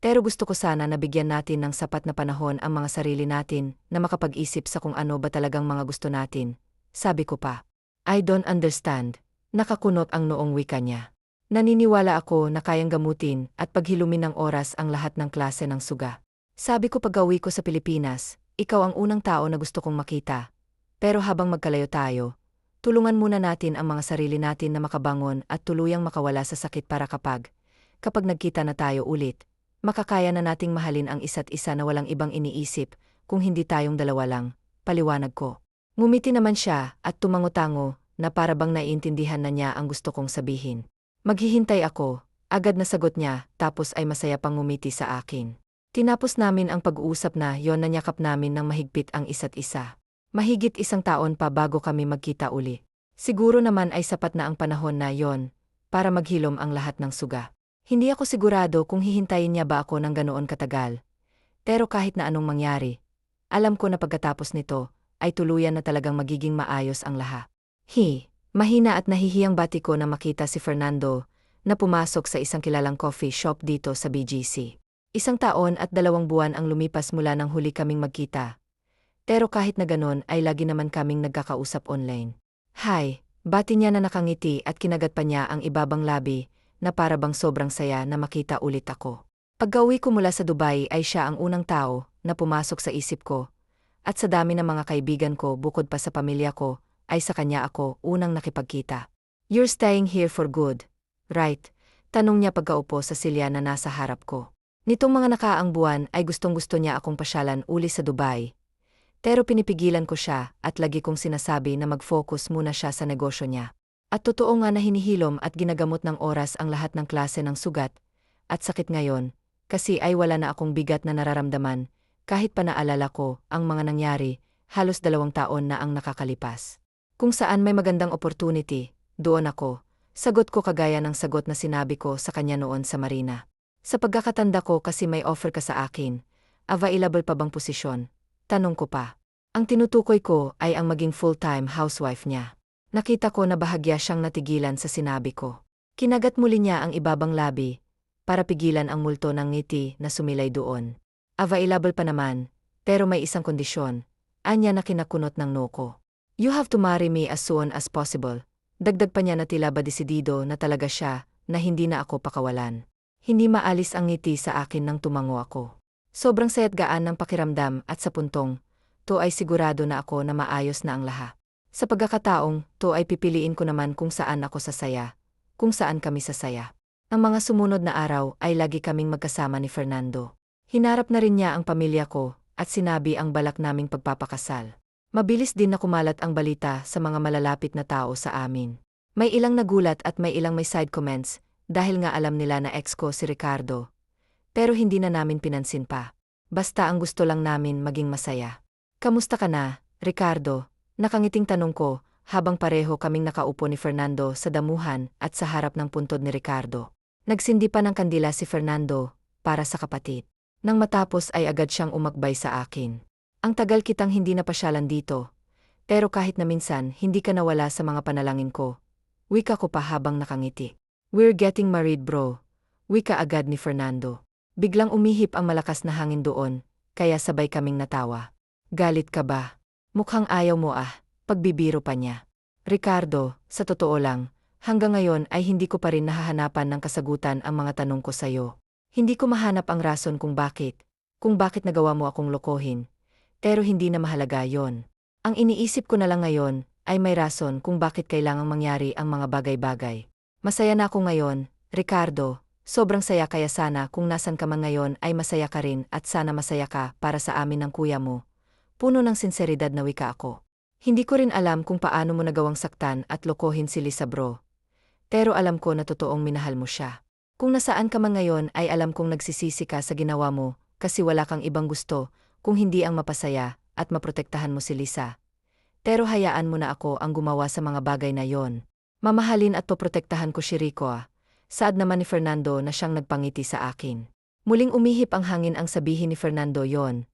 gusto ko sana na bigyan natin ng sapat na panahon ang mga sarili natin na makapag-isip sa kung ano ba talagang mga gusto natin. Sabi ko pa. I don't understand. Nakakunot ang noong wika niya. Naniniwala ako na kayang gamutin at paghilumin ng oras ang lahat ng klase ng suga. Sabi ko pag-uwi ko sa Pilipinas, ikaw ang unang tao na gusto kong makita. Pero habang magkalayo tayo, tulungan muna natin ang mga sarili natin na makabangon at tuluyang makawala sa sakit para kapag nagkita na tayo ulit, makakaya na nating mahalin ang isa't isa na walang ibang iniisip kung hindi tayong dalawa lang, paliwanag ko. Ngumiti naman siya at tumango-tango na para bang naiintindihan na niya ang gusto kong sabihin. Maghihintay ako, agad na sagot niya tapos ay masaya pang ngumiti sa akin. Tinapos namin ang pag-uusap na yon na niyakap namin ng mahigpit ang isa't isa. Mahigit 1 taon pa bago kami magkita uli. Siguro naman ay sapat na ang panahon na yon para maghilom ang lahat ng suga. Hindi ako sigurado kung hihintayin niya ba ako ng ganoon katagal. Pero kahit na anong mangyari, alam ko na pagkatapos nito, ay tuluyan na talagang magiging maayos ang lahat. Mahina at nahihiyang bati ko na makita si Fernando na pumasok sa isang kilalang coffee shop dito sa BGC. 1 taon at 2 buwan ang lumipas mula nang huli kaming magkita. Pero kahit na ganon ay lagi naman kaming nagkakausap online. Hi, bati niya na nakangiti at kinagat pa niya ang ibabang labi na para bang sobrang saya na makita ulit ako. Pag-uwi ko mula sa Dubai ay siya ang unang tao na pumasok sa isip ko, at sa dami ng mga kaibigan ko bukod pa sa pamilya ko, ay sa kanya ako unang nakipagkita. You're staying here for good, right? Tanong niya pagkaupo sa silya na nasa harap ko. Nitong mga nakaang buwan ay gustong-gusto niya akong pasyalan uli sa Dubai. Pero pinipigilan ko siya at lagi kong sinasabi na mag-focus muna siya sa negosyo niya. At totoo nga na hinihilom at ginagamot ng oras ang lahat ng klase ng sugat at sakit ngayon, kasi ay wala na akong bigat na nararamdaman, kahit pa naalala ko ang mga nangyari, halos 2 taon na ang nakakalipas. Kung saan may magandang opportunity, doon ako, sagot ko kagaya ng sagot na sinabi ko sa kanya noon sa Marina. Sa pagkakatanda ko kasi may offer ka sa akin, available pa bang posisyon? Tanong ko pa. Ang tinutukoy ko ay ang maging full-time housewife niya. Nakita ko na bahagya siyang natigilan sa sinabi ko. Kinagat muli niya ang ibabang labi, para pigilan ang multo ng ngiti na sumilay doon. Available pa naman, pero may isang kondisyon, anya na kinakunot ng noko. You have to marry me as soon as possible. Dagdag pa niya na tila ba desidido na talaga siya, na hindi na ako pakawalan. Hindi maalis ang ngiti sa akin nang tumango ako. Sobrang saya't gaan ng pakiramdam at sa puntong, to ay sigurado na ako na maayos na ang lahat. Sa pagkakataong, to ay pipiliin ko naman kung saan ako sasaya, kung saan kami sasaya. Ang mga sumunod na araw ay lagi kaming magkasama ni Fernando. Hinarap na rin niya ang pamilya ko at sinabi ang balak naming pagpapakasal. Mabilis din na kumalat ang balita sa mga malalapit na tao sa amin. May ilang nagulat at may ilang may side comments dahil nga alam nila na ex ko si Ricardo. Pero hindi na namin pinansin pa. Basta ang gusto lang namin maging masaya. Kamusta ka na, Ricardo? Nakangiting tanong ko, habang pareho kaming nakaupo ni Fernando sa damuhan at sa harap ng puntod ni Ricardo. Nagsindi pa ng kandila si Fernando, para sa kapatid. Nang matapos ay agad siyang umakbay sa akin. Ang tagal kitang hindi napasyalan dito. Pero kahit na minsan hindi ka nawala sa mga panalangin ko. Wika ko pa habang nakangiti. We're getting married bro. Wika agad ni Fernando. Biglang umihip ang malakas na hangin doon, kaya sabay kaming natawa. Galit ka ba? Mukhang ayaw mo pagbibiro pa niya. Ricardo, sa totoo lang, Hanggang ngayon ay hindi ko pa rin nahahanapan ng kasagutan ang mga tanong ko sa'yo. Hindi ko mahanap ang rason kung bakit nagawa mo akong lokohin. Pero hindi na mahalaga yon. Ang iniisip ko na lang ngayon ay may rason kung bakit kailangang mangyari ang mga bagay-bagay. Masaya na ako ngayon, Ricardo. Sobrang saya, kaya sana kung nasan ka man ngayon ay masaya ka rin at sana masaya ka para sa amin ng kuya mo. Puno ng sinseridad na wika ako. Hindi ko rin alam kung paano mo nagawang saktan at lokohin si Lisa, bro. Pero alam ko na totoong minahal mo siya. Kung nasaan ka man ngayon ay alam kong nagsisisi ka sa ginawa mo kasi wala kang ibang gusto kung hindi ang mapasaya at maprotektahan mo si Lisa. Pero hayaan mo na ako ang gumawa sa mga bagay na yon. Mamahalin at poprotektahan ko si Rico. Saad naman ni Fernando na siyang nagpangiti sa akin. Muling umihip ang hangin ang sabihin ni Fernando yon.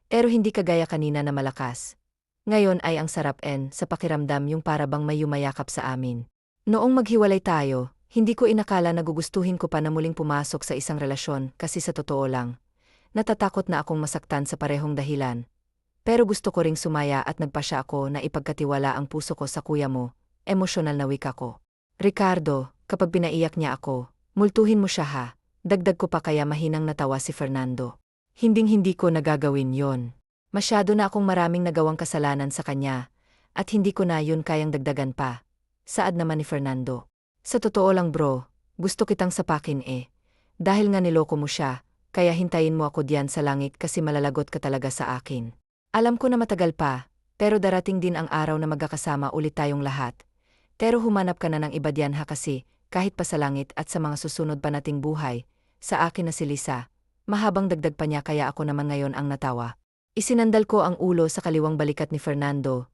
Pero hindi kagaya kanina na malakas. Ngayon ay ang sarap sa pakiramdam yung para bang may yumayakap sa amin. Noong maghiwalay tayo, hindi ko inakala na gugustuhin ko pa na muling pumasok sa isang relasyon kasi sa totoo lang, natatakot na akong masaktan sa parehong dahilan. Pero gusto ko ring sumaya at nagpasya ako na ipagkatiwala ang puso ko sa kuya mo, emosyonal na wika ko. Ricardo, kapag pinaiyak niya ako, multuhin mo siya ha, dagdag ko pa, kaya mahinang natawa si Fernando. Hinding-hindi ko nagagawin yon. Masyado na akong maraming nagawang kasalanan sa kanya, at hindi ko na yun kayang dagdagan pa. Saad naman ni Fernando. Sa totoo lang bro, gusto kitang sapakin Dahil nga niloko mo siya, kaya hintayin mo ako diyan sa langit kasi malalagot ka talaga sa akin. Alam ko na matagal pa, pero darating din ang araw na magkakasama ulit tayong lahat. Pero humanap ka na ng iba diyan ha, kasi kahit pa sa langit at sa mga susunod pa nating buhay, sa akin na si Lisa. Mahabang dagdag pa niya, kaya ako naman ngayon ang natawa. Isinandal ko ang ulo sa kaliwang balikat ni Fernando,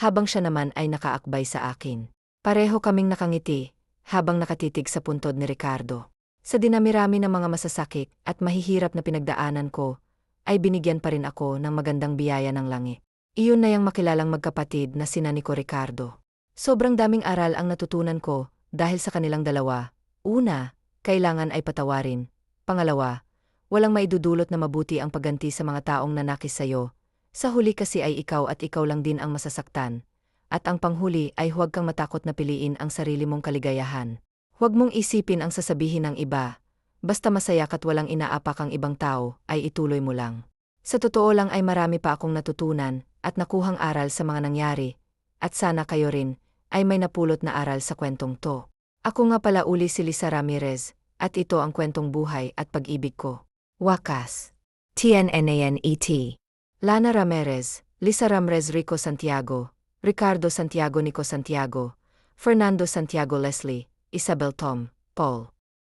habang siya naman ay nakaakbay sa akin. Pareho kaming nakangiti, habang nakatitig sa puntod ni Ricardo. Sa dinami-rami ng mga masasakit at mahihirap na pinagdaanan ko, ay binigyan pa rin ako ng magandang biyaya ng langit. Iyon na yung makilalang magkapatid na sina Nico, Ricardo. Sobrang daming aral ang natutunan ko dahil sa kanilang dalawa. Una, kailangan ay patawarin. Pangalawa, walang maidudulot na mabuti ang pagganti sa mga taong nanakis sa'yo. Sa huli kasi ay ikaw at ikaw lang din ang masasaktan. At ang panghuli ay huwag kang matakot na piliin ang sarili mong kaligayahan. Huwag mong isipin ang sasabihin ng iba. Basta masaya ka't walang inaapak ang ibang tao, ay ituloy mo lang. Sa totoo lang ay marami pa akong natutunan at nakuhang aral sa mga nangyari. At sana kayo rin ay may napulot na aral sa kwentong to. Ako nga pala uli si Lisa Ramirez, at ito ang kwentong buhay at pag-ibig ko. Wakas. TNNANET. Lana Ramirez, Lisa Ramirez, Rico Santiago, Ricardo Santiago, Nico Santiago, Fernando Santiago, Leslie, Isabel, Tom, Paul.